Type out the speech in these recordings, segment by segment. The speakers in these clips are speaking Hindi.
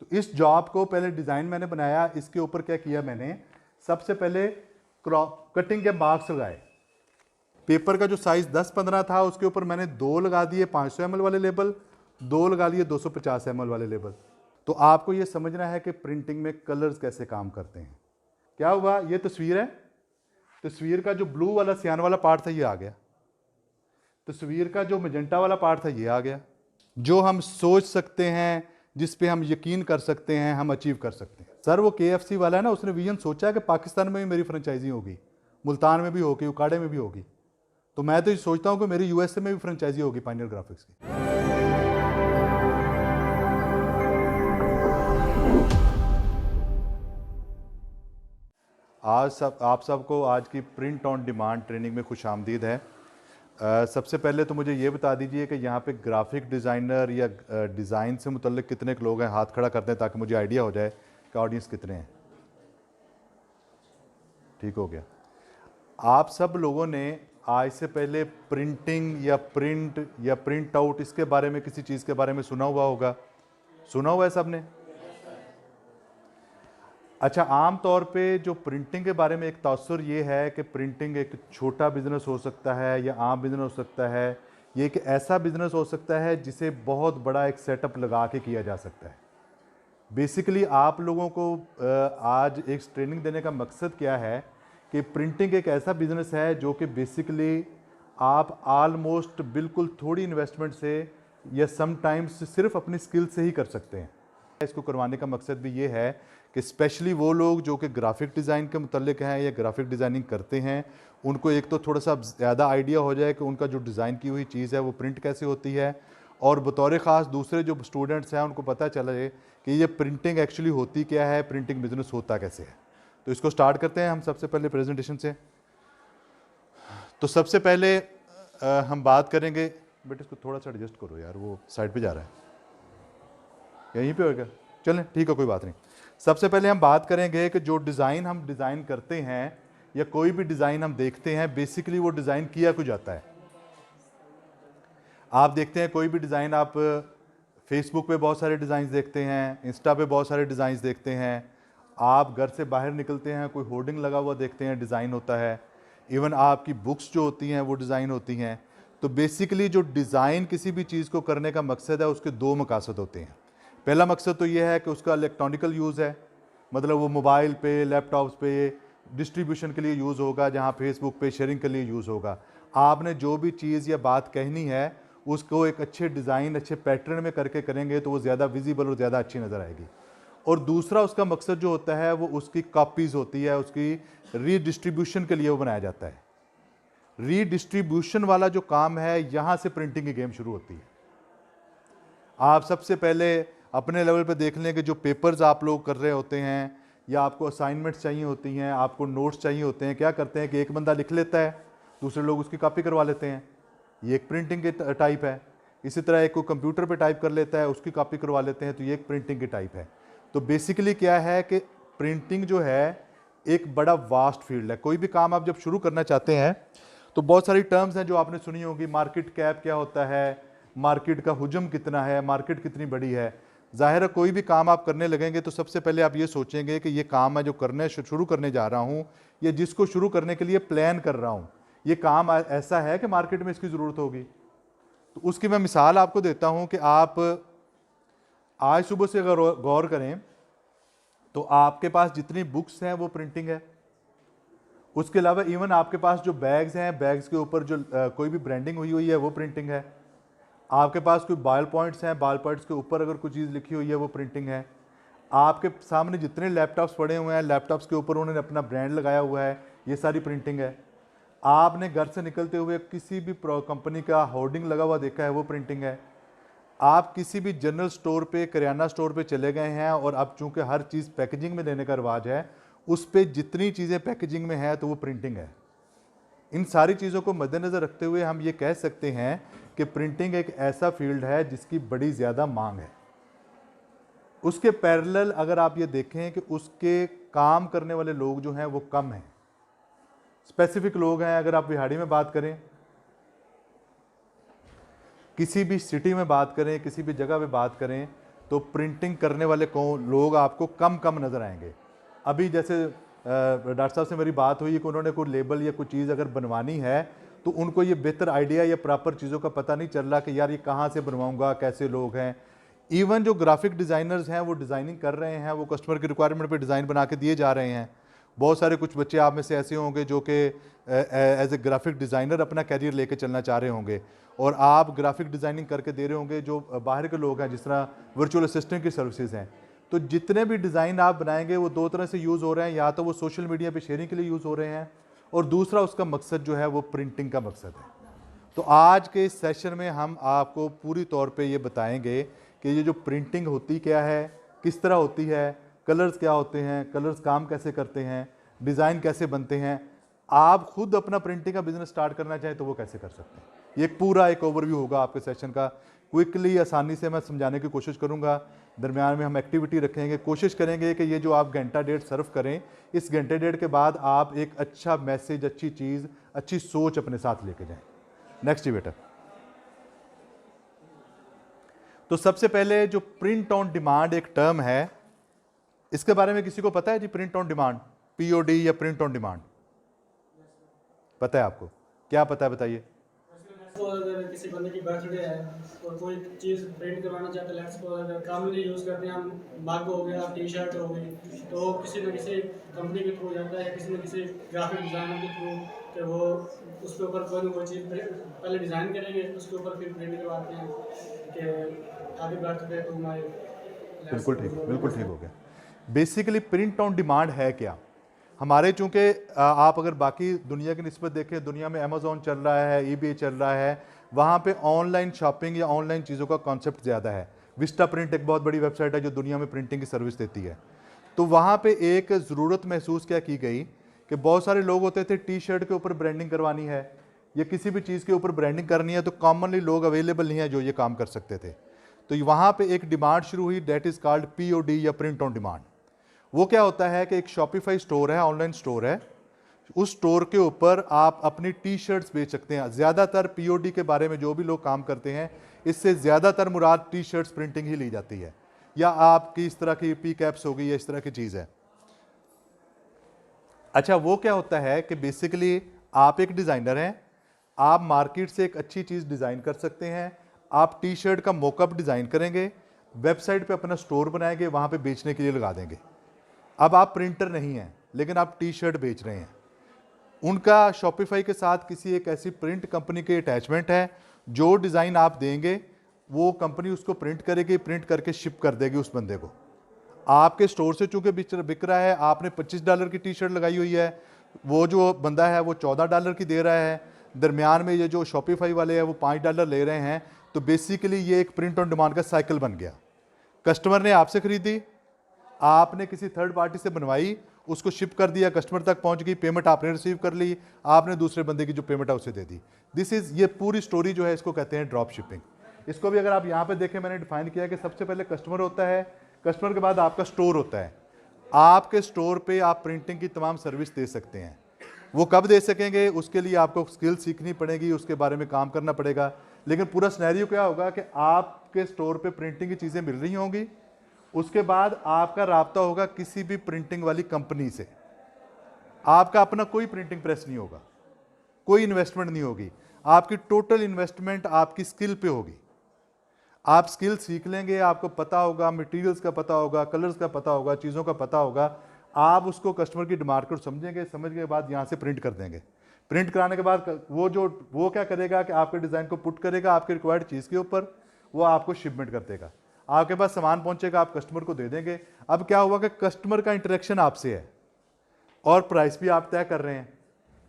तो इस जॉब को पहले डिज़ाइन मैंने बनाया, इसके ऊपर क्या किया मैंने, सबसे पहले कटिंग के मार्क्स लगाए। पेपर का जो साइज़ 10-15 था उसके ऊपर मैंने 2 लगा दिए 500 ml वाले लेबल, 2 लगा लिए 250 ml वाले लेबल। तो आपको ये समझना है कि प्रिंटिंग में कलर्स कैसे काम करते हैं। क्या हुआ, ये तस्वीर है, तस्वीर का जो ब्लू वाला सियान वाला पार्ट था ये आ गया, तस्वीर का जो मैजेंटा वाला पार्ट था ये आ गया। जो हम सोच सकते हैं, जिस पे हम यकीन कर सकते हैं, हम अचीव कर सकते हैं। सर वो KFC वाला है ना, उसने विजन सोचा कि पाकिस्तान में भी मेरी फ्रेंचाइजी होगी, मुल्तान में भी होगी, उकाड़े में भी होगी। तो मैं तो ये सोचता हूँ कि मेरी USA में भी फ्रेंचाइजी होगी पायनियर ग्राफिक्स की। आप सबको आज की प्रिंट ऑन डिमांड ट्रेनिंग में खुश आमदीद है। सबसे पहले तो मुझे ये बता दीजिए कि यहाँ पे ग्राफिक डिज़ाइनर या डिज़ाइन से मुतल्लिक कितने लोग हैं, हाथ खड़ा करते हैं ताकि मुझे आइडिया हो जाए कि ऑडियंस कितने हैं। ठीक हो गया। आप सब लोगों ने आज से पहले प्रिंटिंग या प्रिंट आउट इसके बारे में, किसी चीज़ के बारे में सुना हुआ होगा, सुना हुआ है सबने? अच्छा, आम तौर पे जो प्रिंटिंग के बारे में एक तअस्सुर ये है कि प्रिंटिंग एक छोटा बिजनेस हो सकता है या आम बिजनेस हो सकता है, ये एक ऐसा बिजनेस हो सकता है जिसे बहुत बड़ा एक सेटअप लगा के किया जा सकता है। बेसिकली आप लोगों को आज एक ट्रेनिंग देने का मकसद क्या है कि प्रिंटिंग एक ऐसा बिजनेस है जो कि बेसिकली आप आलमोस्ट बिल्कुल थोड़ी इन्वेस्टमेंट से या समटाइम्स सिर्फ अपनी स्किल से ही कर सकते हैं। इसको करवाने का मकसद भी ये है कि स्पेशली वो लोग जो कि ग्राफिक डिज़ाइन के मुतल्लिक हैं या ग्राफिक डिज़ाइनिंग करते हैं, उनको एक तो थोड़ा सा ज़्यादा आइडिया हो जाए कि उनका जो डिज़ाइन की हुई चीज़ है वो प्रिंट कैसे होती है, और बतौर ख़ास दूसरे जो स्टूडेंट्स हैं उनको पता चले कि ये प्रिंटिंग एक्चुअली होती क्या है, प्रिंटिंग बिजनेस होता कैसे है। तो इसको स्टार्ट करते हैं हम सबसे पहले प्रेजेंटेशन से। तो सबसे पहले हम बात करेंगे, बेटे इसको थोड़ा सा एडजस्ट करो यार, वो साइड पे जा रहा है, यहीं पे होगा, चलें ठीक है कोई बात नहीं। सबसे पहले हम बात करेंगे कि जो डिज़ाइन हम डिज़ाइन करते हैं या कोई भी डिज़ाइन हम देखते हैं, बेसिकली वो डिज़ाइन किया क्यों जाता है। आप देखते हैं कोई भी डिज़ाइन, आप फेसबुक पे बहुत सारे डिज़ाइन देखते हैं, इंस्टा पे बहुत सारे डिज़ाइन देखते हैं, आप घर से बाहर निकलते हैं कोई होर्डिंग लगा हुआ देखते हैं, डिज़ाइन होता है, इवन आपकी बुक्स जो होती हैं वो डिज़ाइन होती हैं। तो बेसिकली जो डिज़ाइन किसी भी चीज़ को करने का मकसद है, उसके दो मकसद होते हैं। पहला मकसद तो ये है कि उसका इलेक्ट्रॉनिकल यूज़ है, मतलब वो मोबाइल पे, लैपटॉप्स पे डिस्ट्रीब्यूशन के लिए यूज़ होगा, जहाँ फेसबुक पे शेयरिंग के लिए यूज़ होगा। आपने जो भी चीज़ या बात कहनी है उसको एक अच्छे डिज़ाइन, अच्छे पैटर्न में करके करेंगे तो वो ज़्यादा विजिबल और ज़्यादा अच्छी नज़र आएगी। और दूसरा उसका मकसद जो होता है वो उसकी कॉपीज़ होती है, उसकी रीडिस्ट्रीब्यूशन के लिए वो बनाया जाता है। रीडिस्ट्रीब्यूशन वाला जो काम है, यहाँ से प्रिंटिंग की गेम शुरू होती है। आप सबसे पहले अपने लेवल पे देख लें कि जो पेपर्स आप लोग कर रहे होते हैं या आपको असाइनमेंट्स चाहिए होती हैं, आपको नोट्स चाहिए होते हैं, क्या करते हैं कि एक बंदा लिख लेता है, दूसरे लोग उसकी कॉपी करवा लेते हैं, ये एक प्रिंटिंग के टाइप है। इसी तरह एक को कंप्यूटर पे टाइप कर लेता है, उसकी कॉपी करवा लेते हैं, तो ये एक प्रिंटिंग की टाइप है। तो बेसिकली क्या है कि प्रिंटिंग जो है एक बड़ा वास्ट फील्ड है। कोई भी काम आप जब शुरू करना चाहते हैं तो बहुत सारी टर्म्स हैं जो आपने सुनी होगी, मार्केट कैप क्या होता है, मार्केट का हुजम कितना है, मार्केट कितनी बड़ी है। जाहिर है कोई भी काम आप करने लगेंगे तो सबसे पहले आप ये सोचेंगे कि ये काम मैं जो करने शुरू करने जा रहा हूँ या जिसको शुरू करने के लिए प्लान कर रहा हूँ, ये काम ऐसा है कि मार्केट में इसकी ज़रूरत होगी। तो उसकी मैं मिसाल आपको देता हूँ कि आप आज सुबह से अगर गौर करें तो आपके पास जितनी बुक्स हैं वो प्रिंटिंग है। उसके अलावा इवन आपके पास जो बैग्स हैं, बैग्स के ऊपर जो कोई भी ब्रांडिंग हुई हुई है वो प्रिंटिंग है। आपके पास कोई बाल पॉइंट्स हैं, बाल पॉइंट्स के ऊपर अगर कोई चीज़ लिखी हुई है वो प्रिंटिंग है। आपके सामने जितने लैपटॉप्स पड़े हुए हैं, लैपटॉप्स के ऊपर उन्होंने अपना ब्रांड लगाया हुआ है, ये सारी प्रिंटिंग है। आपने घर से निकलते हुए किसी भी कंपनी का होर्डिंग लगा हुआ देखा है, वो प्रिंटिंग है। आप किसी भी जनरल स्टोर पे, किराना स्टोर पे चले गए हैं और अब चूंकि हर चीज़ पैकेजिंग में देने का रिवाज है, उस पर जितनी चीज़ें पैकेजिंग में है तो वो प्रिंटिंग है। इन सारी चीज़ों को मद्देनज़र रखते हुए हम ये कह सकते हैं कि प्रिंटिंग एक ऐसा फील्ड है जिसकी बड़ी ज़्यादा मांग है। उसके पैरेलल अगर आप ये देखें कि उसके काम करने वाले लोग जो हैं वो कम हैं, स्पेसिफिक लोग हैं। अगर आप बिहाड़ी में बात करें, किसी भी सिटी में बात करें, किसी भी जगह पे बात करें, तो प्रिंटिंग करने वाले लोग आपको कम कम नज़र आएंगे। अभी जैसे डॉक्टर साहब से मेरी बात हुई कि उन्होंने कोई लेबल या कोई चीज़ अगर बनवानी है तो उनको ये बेहतर आइडिया या प्रॉपर चीज़ों का पता नहीं चल रहा कि यार ये कहाँ से बनवाऊंगा, कैसे लोग हैं। इवन जो ग्राफिक डिज़ाइनर्स हैं वो डिज़ाइनिंग कर रहे हैं, वो कस्टमर की रिक्वायरमेंट पे डिज़ाइन बना के दिए जा रहे हैं। बहुत सारे कुछ बच्चे आप में से ऐसे होंगे जो कि एज ए ग्राफिक डिज़ाइनर अपना कैरियर लेके चलना चाह रहे होंगे और आप ग्राफिक डिज़ाइनिंग करके दे रहे होंगे जो बाहर के लोग हैं, जिस तरह वर्चुअल असिस्टेंट की सर्विसेज हैं। तो जितने भी डिज़ाइन आप बनाएंगे वो दो तरह से यूज़ हो रहे हैं, या तो वो सोशल मीडिया पे शेयरिंग के लिए यूज़ हो रहे हैं और दूसरा उसका मकसद जो है वो प्रिंटिंग का मकसद है। तो आज के इस सेशन में हम आपको पूरी तौर पे ये बताएंगे कि ये जो प्रिंटिंग होती क्या है, किस तरह होती है, कलर्स क्या होते हैं, कलर्स काम कैसे करते हैं, डिज़ाइन कैसे बनते हैं। आप खुद अपना प्रिंटिंग का बिजनेस स्टार्ट करना चाहें तो वो कैसे कर सकते हैं। ये एक पूरा एक ओवरव्यू होगा आपके सेशन का। क्विकली आसानी से मैं समझाने की कोशिश करूंगा। दरमियान में हम एक्टिविटी रखेंगे, कोशिश करेंगे कि ये जो आप घंटा डेढ़ सर्व करें, इस घंटे डेढ़ के बाद आप एक अच्छा मैसेज, अच्छी चीज़, अच्छी सोच अपने साथ लेके जाएं। नेक्स्ट बेटा। तो सबसे पहले जो प्रिंट ऑन डिमांड एक टर्म है, इसके बारे में किसी को पता है जी? प्रिंट ऑन डिमांड, पीओडी या प्रिंट ऑन डिमांड पता है आपको? क्या पता है बताइए। तो अगर किसी बंदे की बर्थडे है और कोई चीज़ प्रिंट करवाना चाहते हैं, लेट्स सपोज अगर कॉमनली यूज़ करते हैं हम, मग हो गया, टी शर्ट हो गई, तो किसी न किसी कंपनी के थ्रू जाता है, किसी न किसी ग्राफिक डिज़ाइनर के थ्रू, कि वो उसके ऊपर कोई ना कोई चीज़ पहले डिज़ाइन करेंगे, उसके ऊपर फिर प्रिंट करवाते हैं कि हैप्पी बर्थडे टू माय। बिल्कुल ठीक हो गया। बेसिकली प्रिंट ऑन डिमांड है क्या? हमारे चूंकि आप अगर बाकी दुनिया की निस्बत देखें, दुनिया में अमेज़ॉन चल रहा है, ईबे चल रहा है, वहाँ पे ऑनलाइन शॉपिंग या ऑनलाइन चीज़ों का कॉन्सेप्ट ज़्यादा है। विस्टा प्रिंट एक बहुत बड़ी वेबसाइट है जो दुनिया में प्रिंटिंग की सर्विस देती है। तो वहाँ पे एक ज़रूरत महसूस क्या की गई कि बहुत सारे लोग होते थे, टी शर्ट के ऊपर ब्रांडिंग करवानी है या किसी भी चीज़ के ऊपर ब्रांडिंग करनी है, तो कॉमनली लोग अवेलेबल नहीं है जो ये काम कर सकते थे। तो वहाँ पे एक डिमांड शुरू हुई, डेट इज़ कॉल्ड पीओडी या प्रिंट ऑन डिमांड। वो क्या होता है कि एक शॉपिफाई स्टोर है, ऑनलाइन स्टोर है, उस स्टोर के ऊपर आप अपनी टी शर्ट्स बेच सकते हैं। ज़्यादातर पीओडी के बारे में जो भी लोग काम करते हैं, इससे ज़्यादातर मुराद टी शर्ट्स प्रिंटिंग ही ली जाती है, या आपकी इस तरह की पी कैप्स होगी या इस तरह की चीज़ है। अच्छा, वो क्या होता है कि बेसिकली आप एक डिज़ाइनर हैं, आप मार्केट से एक अच्छी चीज़ डिज़ाइन कर सकते हैं। आप टी शर्ट का मोकअप डिज़ाइन करेंगे, वेबसाइट पे अपना स्टोर बनाएंगे, वहाँ पे बेचने के लिए लगा देंगे। अब आप प्रिंटर नहीं हैं लेकिन आप टी शर्ट बेच रहे हैं। उनका शॉपिफाई के साथ किसी एक ऐसी प्रिंट कंपनी के अटैचमेंट है, जो डिज़ाइन आप देंगे वो कंपनी उसको प्रिंट करेगी, प्रिंट करके शिप कर देगी उस बंदे को। आपके स्टोर से चूंकि बिक रहा है, आपने $25 की टी शर्ट लगाई हुई है, वो जो बंदा है वो $14 की दे रहा है, दरमियान में ये जो शॉपिफाई वाले हैं वो $5 ले रहे हैं। तो बेसिकली ये एक प्रिंट ऑन डिमांड का साइकिल बन गया। कस्टमर ने आपसे खरीदी, आपने किसी थर्ड पार्टी से बनवाई, उसको शिप कर दिया, कस्टमर तक पहुंच गई, पेमेंट आपने रिसीव कर ली, आपने दूसरे बंदे की जो पेमेंट है उसे दे दी। दिस इज, ये पूरी स्टोरी जो है इसको कहते हैं ड्रॉप शिपिंग। इसको भी अगर आप यहाँ पे देखें, मैंने डिफाइन किया कि सबसे पहले कस्टमर होता है, कस्टमर के बाद आपका स्टोर होता है। आपके स्टोर पे आप प्रिंटिंग की तमाम सर्विस दे सकते हैं। वो कब दे सकेंगे, उसके लिए आपको स्किल सीखनी पड़ेगी, उसके बारे में काम करना पड़ेगा। लेकिन पूरा सिनेरियो क्या होगा कि आपके स्टोर पे प्रिंटिंग की चीज़ें मिल रही होंगी, उसके बाद आपका राब्ता होगा किसी भी प्रिंटिंग वाली कंपनी से। आपका अपना कोई प्रिंटिंग प्रेस नहीं होगा, कोई इन्वेस्टमेंट नहीं होगी, आपकी टोटल इन्वेस्टमेंट आपकी स्किल पे होगी। आप स्किल सीख लेंगे, आपको पता होगा, मटेरियल्स का पता होगा, कलर्स का पता होगा, चीज़ों का पता होगा, आप उसको कस्टमर की डिमांड को समझेंगे, समझने के बाद यहाँ से प्रिंट कर देंगे। प्रिंट कराने के बाद वो क्या करेगा कि आपके डिज़ाइन को पुट करेगा आपके रिक्वायर्ड चीज़ के ऊपर, वो आपको शिपमेंट कर देगा, आपके पास सामान पहुंचेगा, आप कस्टमर को दे देंगे। अब क्या हुआ कि कस्टमर का इंटरेक्शन आपसे है और प्राइस भी आप तय कर रहे हैं।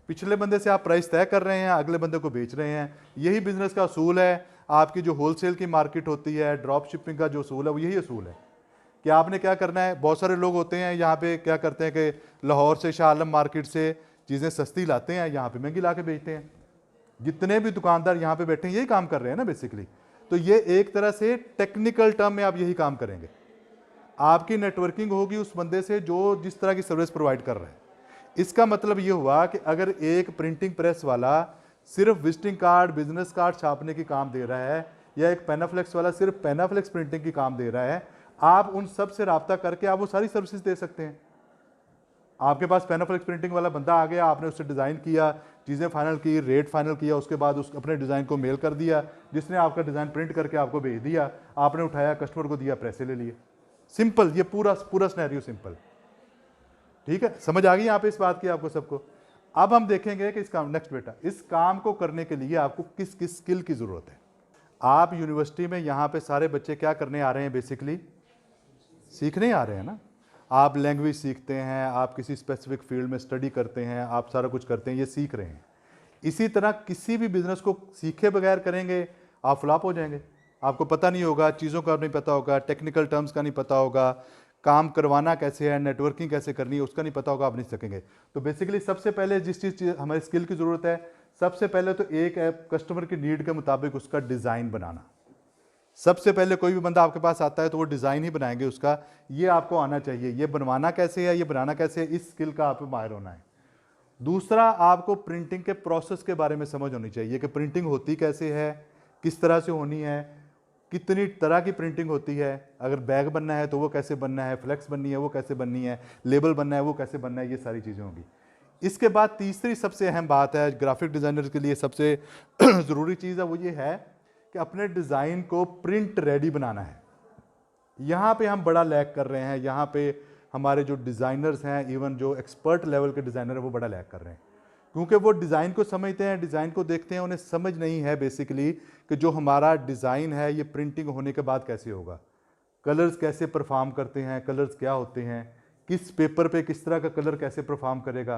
पिछले बंदे से आप प्राइस तय कर रहे हैं, अगले बंदे को बेच रहे हैं। यही बिजनेस का असूल है। आपकी जो होलसेल की मार्केट होती है, ड्रॉप शिपिंग का जो असूल है, वो यही असूल है कि आपने क्या करना है। बहुत सारे लोग होते हैं यहाँ पे क्या करते हैं कि लाहौर से, शाह आलम मार्केट से चीज़ें सस्ती लाते हैं, यहाँ पे महंगी ला के बेचते हैं। जितने भी दुकानदार यहाँ पे बैठे हैं यही काम कर रहे हैं ना बेसिकली। तो ये एक तरह से टेक्निकल टर्म में आप यही काम करेंगे। आपकी नेटवर्किंग होगी उस बंदे से जो जिस तरह की सर्विस प्रोवाइड कर रहा है। इसका मतलब ये हुआ कि अगर एक प्रिंटिंग प्रेस वाला सिर्फ विजिटिंग कार्ड, बिजनेस कार्ड छापने की काम दे रहा है, या एक पेनाफ्लेक्स वाला सिर्फ पेनाफ्लेक्स प्रिंटिंग की काम दे रहा है, आप उन सब से रब्ता करके आप वो सारी सर्विसेज दे सकते हैं। आपके पास पैनाफ्लेक्स प्रिंटिंग वाला बंदा आ गया, आपने उससे डिज़ाइन किया, चीज़ें फाइनल की, रेट फाइनल किया, उसके बाद उस अपने डिज़ाइन को मेल कर दिया, जिसने आपका डिज़ाइन प्रिंट करके आपको भेज दिया, आपने उठाया, कस्टमर को दिया, पैसे ले लिए। सिंपल, ये पूरा पूरा सिनेरियो सिंपल। ठीक है, समझ आ गई यहाँ पे इस बात की आपको सबको। अब हम देखेंगे कि इस काम, नेक्स्ट बेटा, इस काम को करने के लिए आपको किस किस स्किल की ज़रूरत है। आप यूनिवर्सिटी में यहाँ पे सारे बच्चे क्या करने आ रहे हैं, बेसिकली सीखने आ रहे हैं ना। आप लैंग्वेज सीखते हैं, आप किसी स्पेसिफिक फील्ड में स्टडी करते हैं, आप सारा कुछ करते हैं, ये सीख रहे हैं। इसी तरह किसी भी बिजनेस को सीखे बगैर करेंगे आप फ्लॉप हो जाएंगे। आपको पता नहीं होगा, चीज़ों का नहीं पता होगा, टेक्निकल टर्म्स का नहीं पता होगा, काम करवाना कैसे है, नेटवर्किंग कैसे करनी है, उसका नहीं पता होगा, आप नहीं सकेंगे। तो बेसिकली सबसे पहले जिस चीज़ हमारी स्किल की ज़रूरत है, सबसे पहले तो एक है कस्टमर की नीड के मुताबिक उसका डिज़ाइन बनाना। सबसे पहले कोई भी बंदा आपके पास आता है तो वो डिज़ाइन ही बनाएंगे उसका, ये आपको आना चाहिए, ये बनवाना कैसे है, ये बनाना कैसे है, इस स्किल का आप माहिर होना है। दूसरा, आपको प्रिंटिंग के प्रोसेस के बारे में समझ होनी चाहिए कि प्रिंटिंग होती कैसे है, किस तरह से होनी है, कितनी तरह की प्रिंटिंग होती है, अगर बैग बनना है तो वो कैसे बनना है, फ्लेक्स बननी है वो कैसे बननी है, लेबल बनना है वो कैसे बनना है, ये सारी चीज़ें होंगी। इसके बाद तीसरी सबसे अहम बात है ग्राफिक डिज़ाइनर के लिए सबसे ज़रूरी चीज़ है, वो ये है कि अपने डिज़ाइन को प्रिंट रेडी बनाना है। यहाँ पे हम बड़ा लैग कर रहे हैं, यहाँ पे हमारे जो डिज़ाइनर्स हैं, इवन जो एक्सपर्ट लेवल के डिज़ाइनर हैं, वो बड़ा लैग कर रहे हैं, क्योंकि वो डिज़ाइन को समझते हैं, डिज़ाइन को देखते हैं, उन्हें समझ नहीं है बेसिकली कि जो हमारा डिज़ाइन है ये प्रिंटिंग होने के बाद कैसे होगा, कलर्स कैसे परफॉर्म करते हैं, कलर्स क्या होते हैं, किस पेपर पे किस तरह का कलर कैसे परफॉर्म करेगा,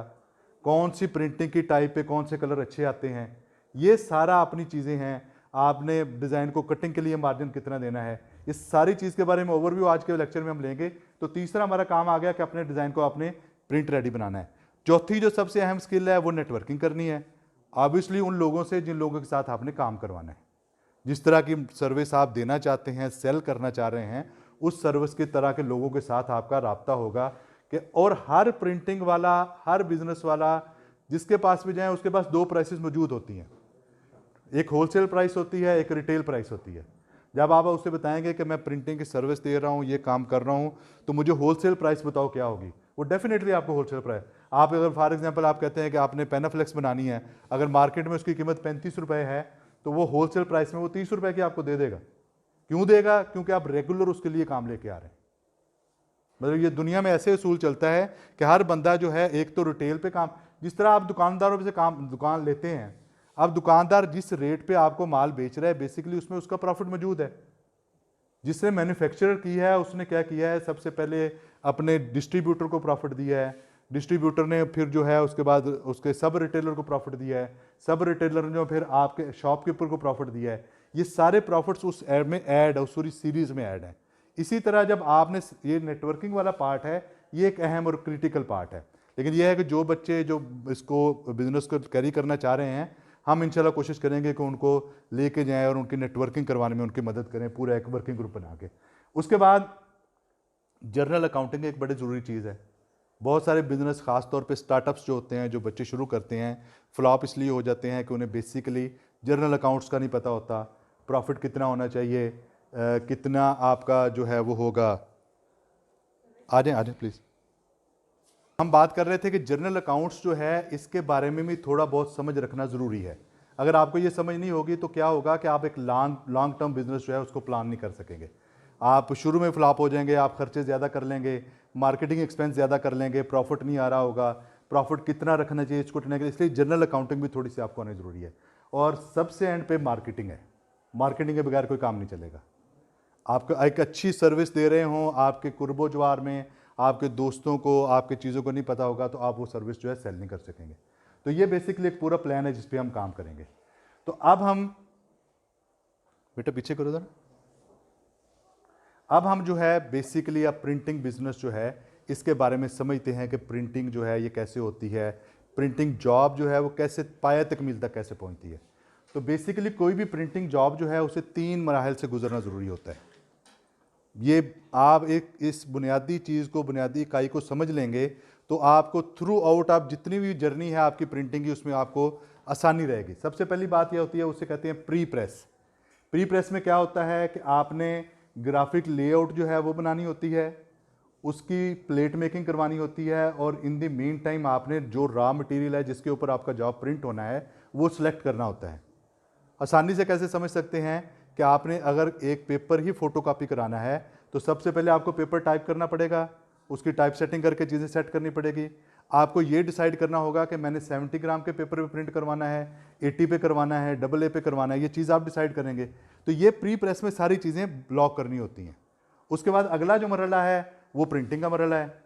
कौन सी प्रिंटिंग की टाइप पे कौन से कलर अच्छे आते हैं, ये सारा अपनी चीज़ें हैं। आपने डिज़ाइन को कटिंग के लिए मार्जिन कितना देना है, इस सारी चीज़ के बारे में ओवरव्यू आज के लेक्चर में हम लेंगे। तो तीसरा हमारा काम आ गया कि अपने डिज़ाइन को आपने प्रिंट रेडी बनाना है। चौथी जो सबसे अहम स्किल है वो नेटवर्किंग करनी है, ऑब्वियसली उन लोगों से जिन लोगों के साथ आपने काम करवाना है, जिस तरह की सर्विस आप देना चाहते हैं, सेल करना चाह रहे हैं, उस सर्विस की तरह के लोगों के साथ आपका राब्ता होगा कि, और हर प्रिंटिंग वाला, हर बिजनेस वाला जिसके पास भी जाए उसके पास दो प्राइसेस मौजूद होती हैं, एक होलसेल प्राइस होती है, एक रिटेल प्राइस होती है। जब आप उससे बताएंगे कि मैं प्रिंटिंग की सर्विस दे रहा हूँ, ये काम कर रहा हूँ, तो मुझे होलसेल प्राइस बताओ क्या होगी, वो डेफिनेटली आपको होलसेल प्राइस। आप अगर फॉर एग्जांपल आप कहते हैं कि आपने पैनाफ्लेक्स बनानी है, अगर मार्केट में उसकी कीमत 35 रुपये है, तो वो होलसेल प्राइस में वो 30 रुपये की आपको दे देगा। क्यों देगा? क्योंकि आप रेगुलर उसके लिए काम लेके आ रहे हैं। मतलब ये दुनिया में ऐसे असूल चलता है कि हर बंदा जो है, एक तो रिटेल पे काम, जिस तरह आप दुकानदारों से काम दुकान लेते हैं, अब दुकानदार जिस रेट पे आपको माल बेच रहा है, बेसिकली उसमें उसका प्रॉफिट मौजूद है। जिसने मैन्युफैक्चरर किया है उसने क्या किया है, सबसे पहले अपने डिस्ट्रीब्यूटर को प्रॉफिट दिया है, डिस्ट्रीब्यूटर ने फिर जो है उसके बाद उसके सब रिटेलर को प्रॉफिट दिया है, सब रिटेलर ने जो फिर आपके शॉपकीपर को प्रॉफिट दिया है। ये सारे प्रॉफिट्स उस ऐड में ऐड है, उस पूरी सीरीज में ऐड है। इसी तरह जब आपने ये नेटवर्किंग वाला पार्ट है, ये एक अहम और क्रिटिकल पार्ट है। लेकिन यह है कि जो बच्चे जो इसको बिजनेस को कैरी करना चाह रहे हैं, हम इंशाल्लाह कोशिश करेंगे कि उनको लेके जाएं और उनकी नेटवर्किंग करवाने में उनकी मदद करें, पूरा एक वर्किंग ग्रुप बना के। उसके बाद जर्नल अकाउंटिंग एक बड़ी ज़रूरी चीज़ है। बहुत सारे बिजनेस, ख़ास तौर पे स्टार्टअप्स जो होते हैं, जो बच्चे शुरू करते हैं, फ्लॉप इसलिए हो जाते हैं कि उन्हें बेसिकली जर्नल अकाउंट्स का नहीं पता होता, प्रॉफिट कितना होना चाहिए, कितना आपका जो है वो होगा। आ जाए प्लीज़। हम बात कर रहे थे कि जर्नल अकाउंट्स जो है इसके बारे में भी थोड़ा बहुत समझ रखना ज़रूरी है। अगर आपको ये समझ नहीं होगी तो क्या होगा कि आप एक लॉन्ग टर्म बिजनेस जो है उसको प्लान नहीं कर सकेंगे। आप शुरू में फ्लॉप हो जाएंगे, आप खर्चे ज़्यादा कर लेंगे, मार्केटिंग एक्सपेंस ज़्यादा कर लेंगे, प्रॉफिट नहीं आ रहा होगा, प्रॉफिट कितना रखना चाहिए इसको उठने के लिए। इसलिए जर्नल अकाउंटिंग भी थोड़ी सी आपको आनी ज़रूरी है। और सबसे एंड पे मार्केटिंग है। मार्केटिंग के बगैर कोई काम नहीं चलेगा। आपको एक अच्छी सर्विस दे रहे हों, आपके कुर्बो जवार में आपके दोस्तों को, आपके चीज़ों को नहीं पता होगा, तो आप वो सर्विस जो है सेल नहीं कर सकेंगे। तो ये बेसिकली एक पूरा प्लान है जिस पे हम काम करेंगे। तो अब हम, बेटा पीछे करो जरा। अब हम जो है बेसिकली अब प्रिंटिंग बिजनेस जो है इसके बारे में समझते हैं कि प्रिंटिंग जो है ये कैसे होती है, प्रिंटिंग जॉब जो है वो कैसे पाया तकमील तक कैसे पहुंचती है। तो बेसिकली कोई भी प्रिंटिंग जॉब जो है उसे 3 मराहल से गुजरना ज़रूरी होता है। ये आप एक इस बुनियादी चीज़ को, बुनियादी इकाई को समझ लेंगे तो आपको थ्रू आउट, आप जितनी भी जर्नी है आपकी प्रिंटिंग की, उसमें आपको आसानी रहेगी। सबसे पहली बात यह होती है, उसे कहते हैं प्री प्रेस। प्री प्रेस में क्या होता है कि आपने ग्राफिक लेआउट जो है वो बनानी होती है, उसकी प्लेट मेकिंग करवानी होती है, और इन द मीन टाइम आपने जो रॉ मटेरियल है जिसके ऊपर आपका जॉब प्रिंट होना है वो सिलेक्ट करना होता है। आसानी से कैसे समझ सकते हैं कि आपने अगर एक पेपर ही फोटोकॉपी कराना है तो सबसे पहले आपको पेपर टाइप करना पड़ेगा, उसकी टाइप सेटिंग करके चीज़ें सेट करनी पड़ेगी। आपको ये डिसाइड करना होगा कि मैंने 70 ग्राम के पेपर पे प्रिंट करवाना है, 80 पे करवाना है, AA पे करवाना है, ये चीज़ आप डिसाइड करेंगे। तो ये प्री प्रेस में सारी चीज़ें ब्लॉक करनी होती हैं। उसके बाद अगला जो मरहला है वो प्रिंटिंग का मरहला है।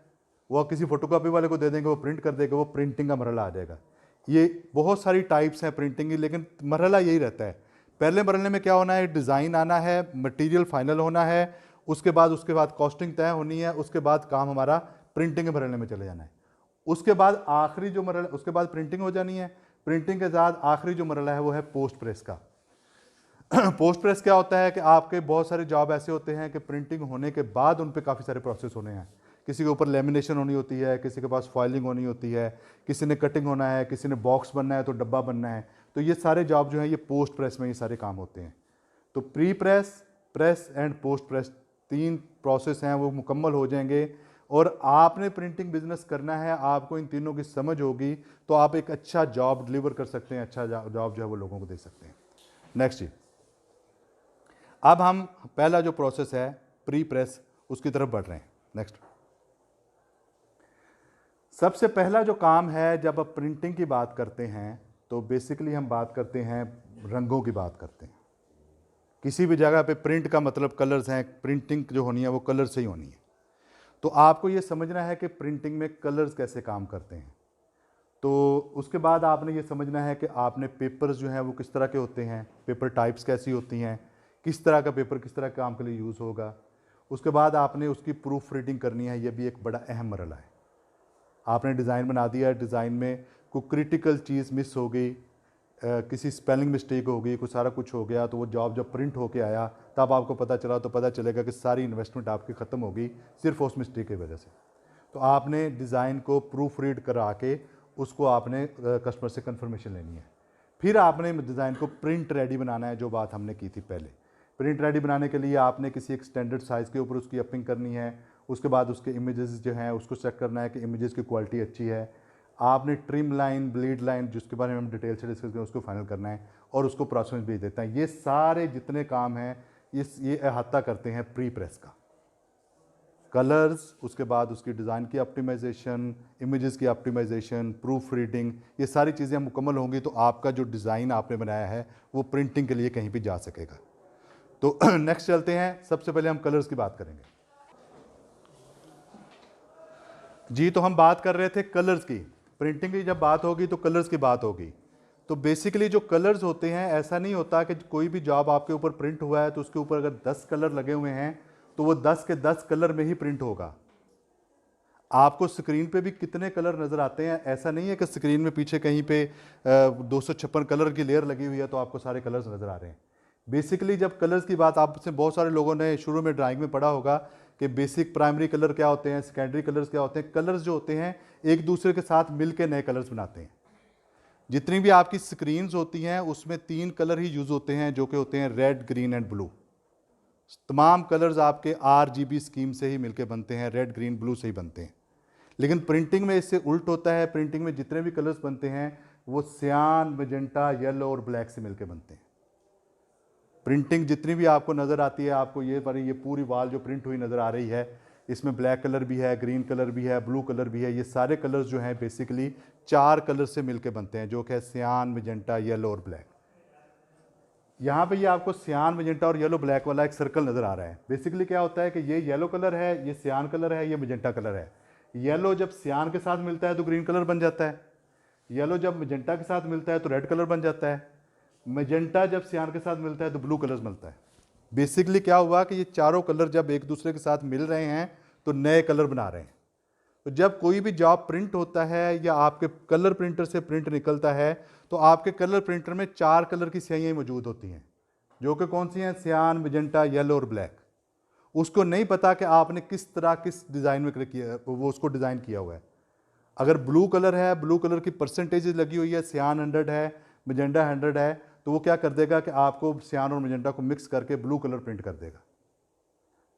वो किसी फोटोकॉपी वाले को दे देंगे, वो प्रिंट कर देगा, वो प्रिंटिंग का मरहला आ जाएगा। ये बहुत सारी टाइप्स हैं प्रिंटिंग की, लेकिन मरहला यही रहता है। पहले मरहले में क्या होना है, डिज़ाइन आना है, मटेरियल फाइनल होना है, उसके बाद कॉस्टिंग तय होनी है, उसके बाद काम हमारा प्रिंटिंग के मरहले में चले जाना है। उसके बाद आखिरी जो मरहला, उसके बाद प्रिंटिंग हो जानी है। प्रिंटिंग के साथ आखिरी जो मरहला है वो है पोस्ट प्रेस का। पोस्ट प्रेस क्या होता है कि आपके बहुत सारे जॉब ऐसे होते हैं कि प्रिंटिंग होने के बाद उन पे काफ़ी सारे प्रोसेस होने हैं। किसी के ऊपर लेमिनेशन होनी होती है, किसी के पास फॉइलिंग होनी होती है, किसी ने कटिंग होना है, किसी ने बॉक्स बनना है तो डब्बा बनना है। तो ये सारे जॉब जो हैं ये पोस्ट प्रेस में ये सारे काम होते हैं। तो pre press, press and post press 3 process हैं, वो मुकम्मल हो जाएंगे और आपने प्रिंटिंग बिजनेस करना है, आपको इन तीनों की समझ होगी तो आप एक अच्छा जॉब डिलीवर कर सकते हैं, अच्छा जॉब जो है वो लोगों को दे सकते हैं। नेक्स्ट जी, अब हम पहला जो प्रोसेस है प्री प्रेस उसकी तरफ बढ़ रहे हैं। नेक्स्ट, सबसे पहला जो काम है जब आप प्रिंटिंग की बात करते हैं तो बेसिकली हम बात करते हैं रंगों की बात करते हैं। किसी भी जगह पे प्रिंट का मतलब कलर्स हैं, प्रिंटिंग जो होनी है वो कलर से ही होनी है। तो आपको ये समझना है कि प्रिंटिंग में कलर्स कैसे काम करते हैं। तो उसके बाद आपने ये समझना है कि आपने पेपर्स जो हैं वो किस तरह के होते हैं, पेपर टाइप्स कैसी होती हैं, किस तरह का पेपर किस तरह के काम के लिए यूज़ होगा। उसके बाद आपने उसकी प्रूफ रीडिंग करनी है, ये भी एक बड़ा अहम मरहला है। आपने डिज़ाइन बना दिया, डिज़ाइन में कोई क्रिटिकल चीज़ मिस हो गई, किसी स्पेलिंग मिस्टेक हो गई, कुछ सारा कुछ हो गया, तो वो जॉब जब प्रिंट होके आया तब आपको पता चला, तो पता चलेगा कि सारी इन्वेस्टमेंट आपकी ख़त्म हो गई सिर्फ उस मिस्टेक की वजह से। तो आपने डिज़ाइन को प्रूफ रीड करा के उसको आपने कस्टमर से कंफर्मेशन लेनी है। फिर आपने डिज़ाइन को प्रिंट रेडी बनाना है, जो बात हमने की थी पहले। प्रिंट रेडी बनाने के लिए आपने किसी एक स्टैंडर्ड साइज़ के ऊपर उसकी अपिंग करनी है। उसके बाद उसके इमेजेस जो हैं उसको चेक करना है कि इमेजेस की क्वालिटी अच्छी है। आपने ट्रिम लाइन, ब्लीड लाइन, जिसके बारे में हम डिटेल से डिस्कस करें, उसको फाइनल करना है और उसको प्रोसेस में भेज देता है। ये सारे जितने काम हैं ये अहाता करते हैं प्री प्रेस का। कलर्स, उसके बाद उसकी डिज़ाइन की ऑप्टिमाइजेशन, इमेजेस की ऑप्टिमाइजेशन, प्रूफ रीडिंग, ये सारी चीज़ें मुकम्मल होंगी तो आपका जो डिज़ाइन आपने बनाया है वो प्रिंटिंग के लिए कहीं भी जा सकेगा। तो नेक्स्ट चलते हैं, सबसे पहले हम कलर्स की बात करेंगे जी। तो हम बात कर रहे थे कलर्स की, प्रिंटिंग की जब बात होगी तो कलर्स की बात होगी। तो बेसिकली जो कलर्स होते हैं, ऐसा नहीं होता कि कोई भी जॉब आपके ऊपर प्रिंट हुआ है तो उसके ऊपर अगर 10 कलर लगे हुए हैं तो वो 10 के 10 कलर में ही प्रिंट होगा। आपको स्क्रीन पे भी कितने कलर नज़र आते हैं, ऐसा नहीं है कि स्क्रीन में पीछे कहीं पे 256 कलर की लेयर लगी हुई है तो आपको सारे कलर्स नज़र आ रहे हैं। बेसिकली जब कलर्स की बात, आपसे बहुत सारे लोगों ने शुरू में ड्राइंग में पढ़ा होगा कि बेसिक प्राइमरी कलर क्या होते हैं, सेकेंडरी कलर्स क्या होते हैं। कलर्स जो होते हैं एक दूसरे के साथ मिलकर नए कलर्स बनाते हैं। जितनी भी आपकी स्क्रीन्स होती हैं उसमें 3 कलर ही यूज़ होते हैं, जो कि होते हैं रेड, ग्रीन एंड ब्लू। तमाम कलर्स आपके RGB स्कीम से ही मिलके बनते हैं, रेड, ग्रीन, ब्लू से ही बनते हैं। लेकिन प्रिंटिंग में इससे उल्ट होता है। प्रिंटिंग में जितने भी कलर्स बनते हैं वो सियान, मैजेंटा, येलो और ब्लैक से मिलके बनते हैं। प्रिंटिंग जितनी भी आपको नज़र आती है, आपको ये पूरी वाल जो प्रिंट हुई नज़र आ रही है, इसमें ब्लैक कलर भी है, ग्रीन कलर भी है, ब्लू कलर भी है। ये सारे कलर्स जो हैं बेसिकली 4 कलर से मिलके बनते हैं, जो कि सियान, मैजेंटा, येलो और ब्लैक। यहाँ पे ये आपको सियान, मैजेंटा और येलो ब्लैक वाला एक सर्कल नज़र आ रहा है। बेसिकली क्या होता है कि ये येलो कलर है, ये सियान कलर है, ये मैजेंटा कलर है। येलो जब सियान के साथ मिलता है तो ग्रीन कलर बन जाता है, येलो जब मैजेंटा के साथ मिलता है तो रेड कलर बन जाता है, मैजेंटा जब सियान के साथ मिलता है तो ब्लू कलर मिलता है। बेसिकली क्या हुआ कि ये चारों कलर जब एक दूसरे के साथ मिल रहे हैं तो नए कलर बना रहे हैं। तो जब कोई भी जॉब प्रिंट होता है या आपके कलर प्रिंटर से प्रिंट निकलता है तो आपके कलर प्रिंटर में 4 कलर की स्याहियाँ मौजूद होती हैं, जो कि कौन सी हैं, सियान, मैजेंटा, येलो और ब्लैक। उसको नहीं पता कि आपने किस तरह किस डिज़ाइन में किया, वो उसको डिज़ाइन किया हुआ है। अगर ब्लू कलर है, ब्लू कलर की परसेंटेज लगी हुई है, सियान 100 है, मैजेंटा 100 है, तो वो क्या कर देगा कि आपको सियान और मैजेंटा को मिक्स करके ब्लू कलर प्रिंट कर देगा।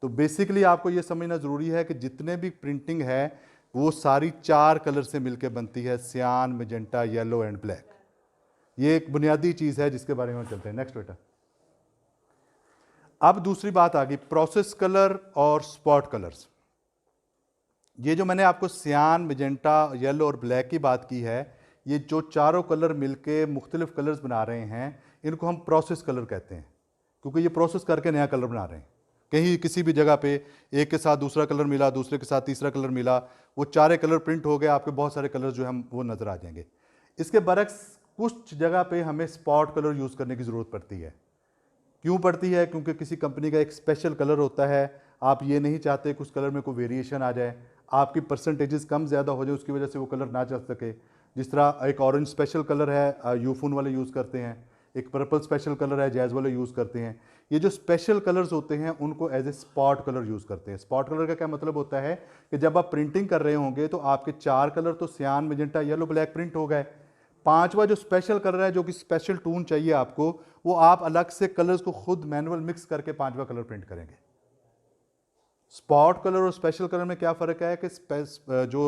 तो बेसिकली आपको ये समझना ज़रूरी है कि जितने भी प्रिंटिंग है वो सारी 4 कलर से मिलकर बनती है, सियान, मैजेंटा, येलो एंड ब्लैक। ये एक बुनियादी चीज़ है जिसके बारे में हम चलते हैं। नेक्स्ट बेटा। अब दूसरी बात आ गई, प्रोसेस कलर और स्पॉट कलर्स। ये जो मैंने आपको सियान, मैजेंटा, येलो और ब्लैक की बात की है, ये जो चारों कलर मिलके मुख्तलिफ कलर्स बना रहे हैं, इनको हम प्रोसेस कलर कहते हैं, क्योंकि ये प्रोसेस करके नया कलर बना रहे हैं। कहीं किसी भी जगह पे एक के साथ दूसरा कलर मिला, दूसरे के साथ तीसरा कलर मिला, वो चारे कलर प्रिंट हो गए, आपके बहुत सारे कलर जो हैं वो नज़र आ जाएंगे। इसके बरक्स कुछ जगह पे हमें स्पॉट कलर यूज़ करने की ज़रूरत पड़ती है। क्यों पड़ती है? क्योंकि किसी कंपनी का एक स्पेशल कलर होता है, आप ये नहीं चाहते कि उस कलर में कोई वेरिएशन आ जाए, आपकी परसेंटेजेस कम ज़्यादा हो जाए, उसकी वजह से वो कलर ना चल सके। जिस तरह एक ऑरेंज स्पेशल कलर है, यूफोन वाले यूज़ करते हैं, एक पर्पल स्पेशल कलर है, जैज़ वाले यूज़ करते हैं। ये जो स्पेशल कलर्स होते हैं उनको as a spot colour use करते हैं। स्पॉट कलर का क्या मतलब होता है कि जब आप प्रिंटिंग कर रहे होंगे तो आपके 4 कलर तो सियान, मैजेंटा, येलो, ब्लैक प्रिंट हो गए, 5वां जो स्पेशल कलर है, जो कि स्पेशल टून चाहिए आपको, वो आप अलग से कलर्स को खुद मैनुअल मिक्स करके 5वां कलर प्रिंट करेंगे। स्पॉट कलर और स्पेशल कलर में क्या फ़र्क है कि जो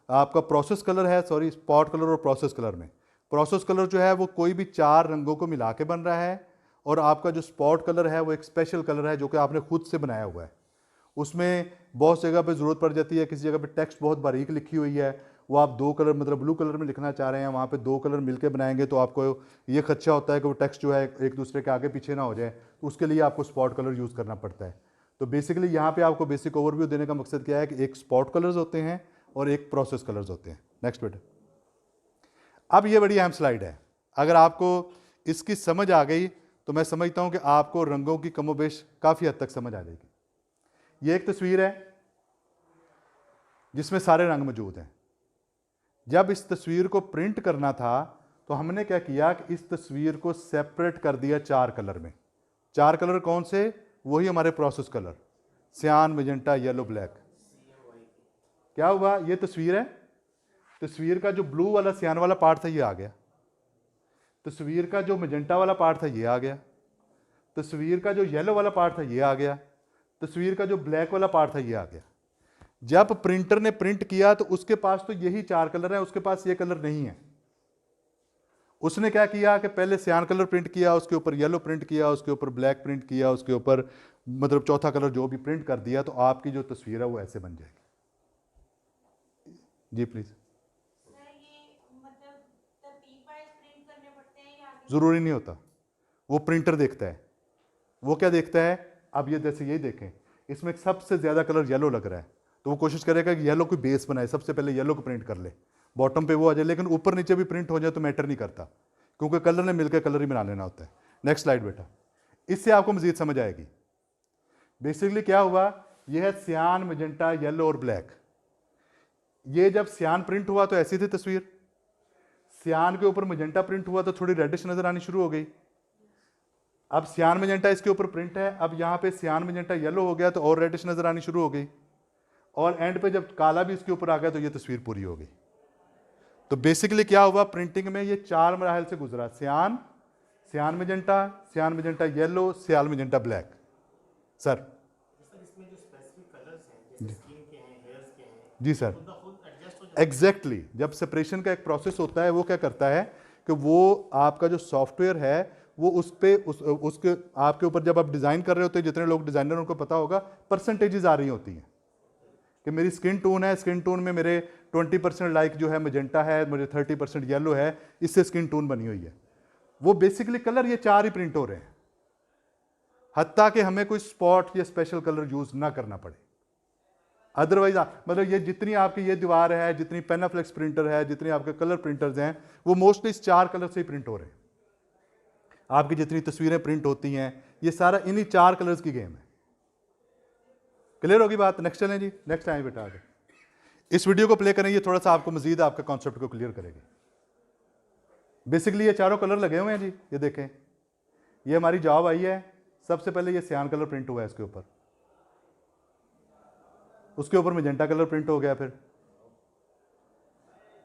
आपका प्रोसेस कलर है, स्पॉट कलर और प्रोसेस कलर में, प्रोसेस कलर जो है वो कोई भी 4 रंगों को मिला के बन रहा है, और आपका जो स्पॉट कलर है वो एक स्पेशल कलर है जो कि आपने खुद से बनाया हुआ है। उसमें बहुत जगह पे ज़रूरत पड़ जाती है, किसी जगह पे टेक्स्ट बहुत बारीक लिखी हुई है, वो आप 2 कलर मतलब ब्लू कलर में लिखना चाह रहे हैं, वहाँ पे 2 कलर मिलके बनाएंगे तो आपको ये खदशा होता है कि वो टेक्स्ट जो है एक दूसरे के आगे पीछे ना हो जाए, तो उसके लिए आपको स्पॉट कलर यूज़ करना पड़ता है। तो बेसिकली यहाँ पे आपको बेसिक ओवरव्यू देने का मकसद क्या है कि एक स्पॉट कलर्स होते हैं और एक प्रोसेस कलर्स होते हैं। नेक्स्ट बेटा। अब ये बड़ी अहम स्लाइड है, अगर आपको इसकी समझ आ गई तो मैं समझता हूँ कि आपको रंगों की कमोबेश काफ़ी हद तक समझ आ जाएगी। ये एक तस्वीर है जिसमें सारे रंग मौजूद हैं। जब इस तस्वीर को प्रिंट करना था तो हमने क्या किया कि इस तस्वीर को सेपरेट कर दिया 4 कलर में। 4 कलर कौन से? वही हमारे प्रोसेस कलर, सियान, मैजेंटा, येलो, ब्लैक। क्या हुआ? ये तस्वीर है, तस्वीर का जो ब्लू वाला सियान वाला पार्ट था ये आ गया, तस्वीर का जो मैजेंटा वाला पार्ट था ये आ गया, तस्वीर का जो येलो वाला पार्ट था ये आ गया, तस्वीर का जो ब्लैक वाला पार्ट था ये आ गया। जब प्रिंटर ने प्रिंट किया तो उसके पास तो यही 4 कलर है, उसके पास ये कलर नहीं है। उसने क्या किया कि पहले सियान कलर प्रिंट किया, उसके ऊपर येलो प्रिंट किया, उसके ऊपर ब्लैक प्रिंट किया, उसके ऊपर मतलब चौथा कलर जो भी प्रिंट कर दिया, तो आपकी जो तस्वीर है वो ऐसे बन जाएगी। जी प्लीज। ज़रूरी नहीं होता, वो प्रिंटर देखता है। वो क्या देखता है? अब ये जैसे यही देखें, इसमें सबसे ज़्यादा कलर येलो लग रहा है, तो वो कोशिश करेगा कि येलो कोई बेस बनाए, सबसे पहले येलो को प्रिंट कर ले, बॉटम पे वो आ जाए, लेकिन ऊपर नीचे भी प्रिंट हो जाए तो मैटर नहीं करता, क्योंकि कलर ने मिलकर कलर ही बना लेना होता है। नेक्स्ट स्लाइड बेटा, इससे आपको मजीद समझ आएगी। बेसिकली क्या हुआ, ये है सियान, मैजेंटा, येलो और ब्लैक। ये जब सियान प्रिंट हुआ तो ऐसी थी तस्वीर, सियान के ऊपर मैजेंटा प्रिंट हुआ तो थोड़ी रेडिश नजर आनी शुरू हो गई। अब सियान मैजेंटा इसके ऊपर प्रिंट है, अब यहाँ पे सियान मैजेंटा येलो हो गया तो और रेडिश नजर आनी शुरू हो गई, और एंड पे जब काला भी इसके ऊपर आ गया तो ये तस्वीर पूरी हो गई। तो बेसिकली क्या हुआ, प्रिंटिंग में ये 4 मराहल से गुजरा, सियान, सियान मैजेंटा येलो, सियान मैजेंटा ब्लैक। सर इसमें जो स्पेसिफिक कलर्स हैं, जैसे स्किन के हैं, हेयर्स के हैं, जी सर, खुद ब खुद एडजस्ट हो जाता है। एग्जैक्टली जब सेपरेशन का एक प्रोसेस होता है, वो क्या करता है कि वो आपका जो सॉफ्टवेयर है वो उसके आपके ऊपर जब आप डिज़ाइन कर रहे होते हैं, जितने लोग डिज़ाइनर उनको पता होगा, परसेंटेजेस आ रही होती हैं कि मेरी स्किन टोन है, स्किन टोन में मेरे 20% लाइक जो है मैजेंटा है, मुझे 30% येलो है, इससे स्किन टोन बनी हुई है। वो बेसिकली कलर ये 4 ही प्रिंट हो रहे हैं, हत्ता कि हमें कोई स्पॉट या स्पेशल कलर यूज ना करना पड़े। अदरवाइज मतलब ये जितनी आपकी ये दीवार है, जितनी पेनाफ्लेक्स प्रिंटर है, जितनी आपके कलर प्रिंटर्स हैं, वो मोस्टली इस 4 कलर से ही प्रिंट हो रहे हैं। आपकी जितनी तस्वीरें प्रिंट होती हैं, ये सारा इन्हीं 4 कलर्स की गेम है। क्लियर होगी बात? नेक्स्ट चलें जी, नेक्स्ट आए बेटा आगे। इस वीडियो को प्ले करें, ये थोड़ा सा आपको मजीद आपके कॉन्सेप्ट को क्लियर करेगी। बेसिकली ये 4 कलर लगे हुए हैं जी, ये देखें, ये हमारी जॉब आई है। सबसे पहले ये सियान कलर प्रिंट हुआ है इसके ऊपर, उसके ऊपर मैजेंटा कलर प्रिंट हो गया, फिर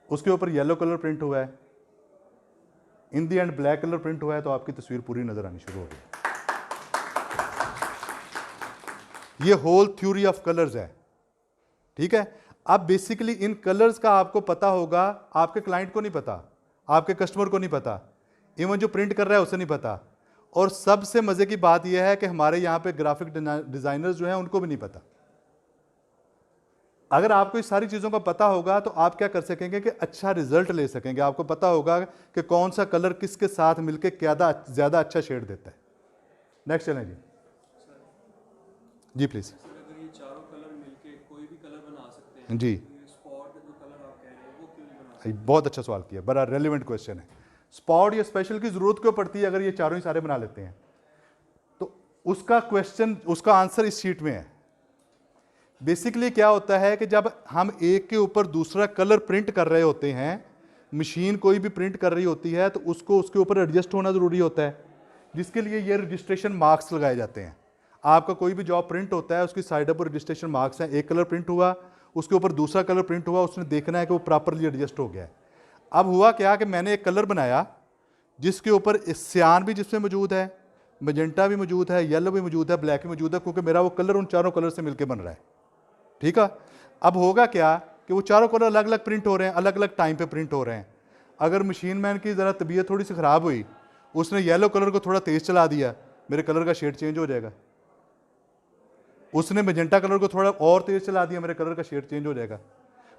उसके ऊपर येलो कलर प्रिंट हुआ है, इन दी एंड ब्लैक कलर प्रिंट हुआ है, तो आपकी तस्वीर पूरी नजर आनी शुरू हो गई। ये होल थ्योरी ऑफ कलर्स है, ठीक है। अब बेसिकली इन कलर्स का आपको पता होगा, आपके क्लाइंट को नहीं पता, आपके कस्टमर को नहीं पता, इवन जो प्रिंट कर रहा है उसे नहीं पता। और सबसे मजे की बात यह है कि हमारे यहां पे ग्राफिक डिजाइनर्स जो हैं उनको भी नहीं पता। अगर आपको इस सारी चीजों का पता होगा तो आप क्या कर सकेंगे कि अच्छा रिजल्ट ले सकेंगे। आपको पता होगा कि कौन सा कलर किसके साथ मिलकर ज्यादा अच्छा शेड देता है। नेक्स्ट चलें जी, जी प्लीज। अगर ये चारों कलर मिलके कोई भी कलर बना सकते हैं जी, तो ये स्पॉट जो कलर आप कह रहे हैं वो क्यों नहीं बना सकते? बहुत अच्छा सवाल किया, बड़ा रेलिवेंट क्वेश्चन है। स्पॉट या स्पेशल की जरूरत क्यों पड़ती है अगर ये चारों ही सारे बना लेते हैं? तो उसका क्वेश्चन, उसका आंसर इस शीट में है। बेसिकली क्या होता है कि जब हम एक के ऊपर दूसरा कलर प्रिंट कर रहे होते हैं, मशीन कोई भी प्रिंट कर रही होती है तो उसको उसके ऊपर एडजस्ट होना जरूरी होता है, जिसके लिए ये रजिस्ट्रेशन मार्क्स लगाए जाते हैं। आपका कोई भी जॉब प्रिंट होता है उसकी साइड पर रजिस्ट्रेशन मार्क्स हैं। एक कलर प्रिंट हुआ, उसके ऊपर दूसरा कलर प्रिंट हुआ, उसने देखना है कि वो प्रॉपरली एडजस्ट हो गया है। अब हुआ क्या कि मैंने एक कलर बनाया जिसके ऊपर सियान भी जिसमें मौजूद है, मजेंटा भी मौजूद है, येलो भी मौजूद है, ब्लैक भी मौजूद है, क्योंकि मेरा वो कलर उन चारों कलर से मिलकर बन रहा है, ठीक है। अब होगा क्या कि वो चारों कलर अलग अलग प्रिंट हो रहे हैं, अलग अलग टाइम पे प्रिंट हो रहे हैं। अगर मशीन मैन की ज़रा तबीयत थोड़ी सी ख़राब हुई, उसने येलो कलर को थोड़ा तेज़ चला दिया, मेरे कलर का शेड चेंज हो जाएगा। उसने मजेंटा कलर को थोड़ा और तेज़ चला दिया, मेरे कलर का शेड चेंज हो जाएगा।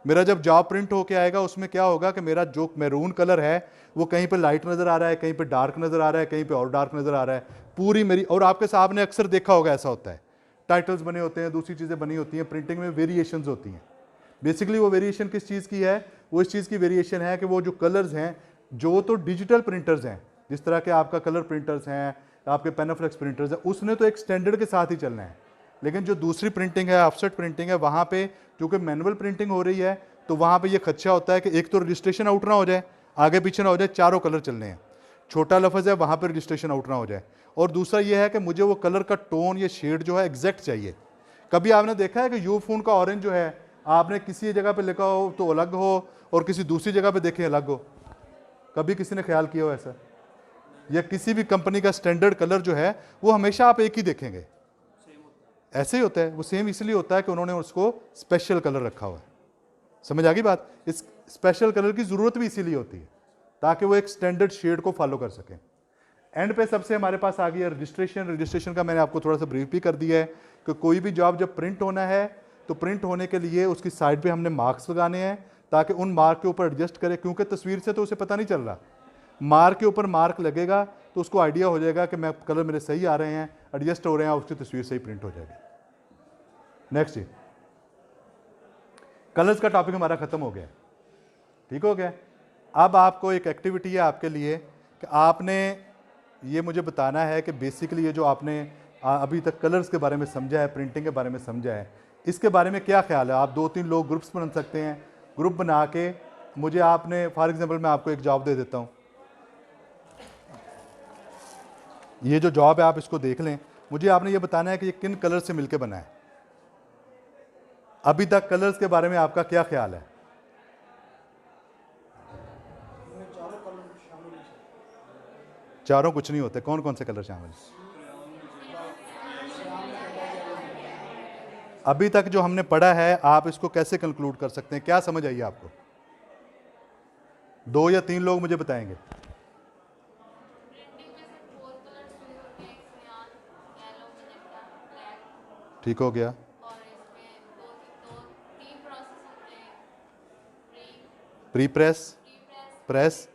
मेरा जब जॉब प्रिंट होके आएगा उसमें क्या होगा कि मेरा जो मैरून कलर है वो कहीं पे लाइट नज़र आ रहा है, कहीं पे डार्क नज़र आ रहा है, कहीं पे और डार्क नज़र आ रहा है। पूरी मेरी, और आपके साहब ने अक्सर देखा होगा ऐसा होता है, टाइटल्स बने होते हैं, दूसरी चीज़ें बनी होती हैं, प्रिंटिंग में वेरिएशंस होती हैं। बेसिकली वो वेरिएशन किस चीज़ की है? वो इस चीज़ की वेरिएशन है कि वो जो कलर्स हैं, जो तो डिजिटल प्रिंटर्स हैं, जिस तरह के आपका कलर प्रिंटर्स हैं, आपके पेनाफ्लेक्स प्रिंटर्स हैं, उसने तो एक स्टैंडर्ड के साथ ही चलना है। लेकिन जो दूसरी प्रिंटिंग है, ऑफसेट प्रिंटिंग है, वहाँ पे क्योंकि मैनुअल प्रिंटिंग हो रही है तो वहाँ पे ये खदशा होता है कि एक तो रजिस्ट्रेशन आउट ना हो जाए, आगे पीछे ना हो जाए, चारों कलर चलने हैं, छोटा लफ्ज़ है वहाँ पर रजिस्ट्रेशन आउट ना हो जाए। और दूसरा ये है कि मुझे वो कलर का टोन या शेड जो है एग्जैक्ट चाहिए। कभी आपने देखा है कि यू फोन का ऑरेंज जो है आपने किसी जगह पे लिखा हो तो अलग हो और किसी दूसरी जगह पे देखे अलग हो? कभी किसी ने ख्याल किया हो ऐसा? या किसी भी कंपनी का स्टैंडर्ड कलर जो है वो हमेशा आप एक ही देखेंगे, ऐसे ही होता है। वो सेम इसलिए होता है कि उन्होंने उसको स्पेशल कलर रखा हुआ है। समझ आ गई बात? इस स्पेशल कलर की ज़रूरत भी इसीलिए होती है ताकि वो एक स्टैंडर्ड शेड को फॉलो कर सकें। एंड पे सबसे हमारे पास आ गया रजिस्ट्रेशन। रजिस्ट्रेशन का मैंने आपको थोड़ा सा ब्रीफ भी कर दिया है कि कोई भी जॉब जब प्रिंट होना है तो प्रिंट होने के लिए उसकी साइड पे हमने मार्क्स लगाने हैं ताकि उन मार्क के ऊपर एडजस्ट करें, क्योंकि तस्वीर से तो उसे पता नहीं चल रहा। मार्क के ऊपर मार्क लगेगा तो उसको आइडिया हो जाएगा कि मैं कलर मेरे सही आ रहे हैं, एडजस्ट हो रहे हैं, उसकी तस्वीर सही प्रिंट हो जाएगी। नेक्स्ट जी, कलर्स का टॉपिक हमारा खत्म हो गया, ठीक हो गया। अब आपको एक एक्टिविटी है आपके लिए कि आपने ये मुझे बताना है कि बेसिकली ये जो आपने अभी तक कलर्स के बारे में समझा है, प्रिंटिंग के बारे में समझा है, इसके बारे में क्या ख्याल है। आप 2-3 लोग ग्रुप्स बना सकते हैं। ग्रुप बना के मुझे आपने, फॉर एग्जांपल मैं आपको एक जॉब दे देता हूँ, ये जो जॉब है आप इसको देख लें। मुझे आपने ये बताना है कि ये किन कलर से मिलकर बना है। अभी तक कलर्स के बारे में आपका क्या ख्याल है? चारों कुछ नहीं होते। कौन कौन से कलर शामिल हैं? अभी तक जो हमने पढ़ा है आप इसको कैसे कंक्लूड कर सकते हैं? क्या समझ आई आपको? 2 या 3 लोग मुझे बताएंगे। ठीक हो गया। प्री प्रेस, प्रेस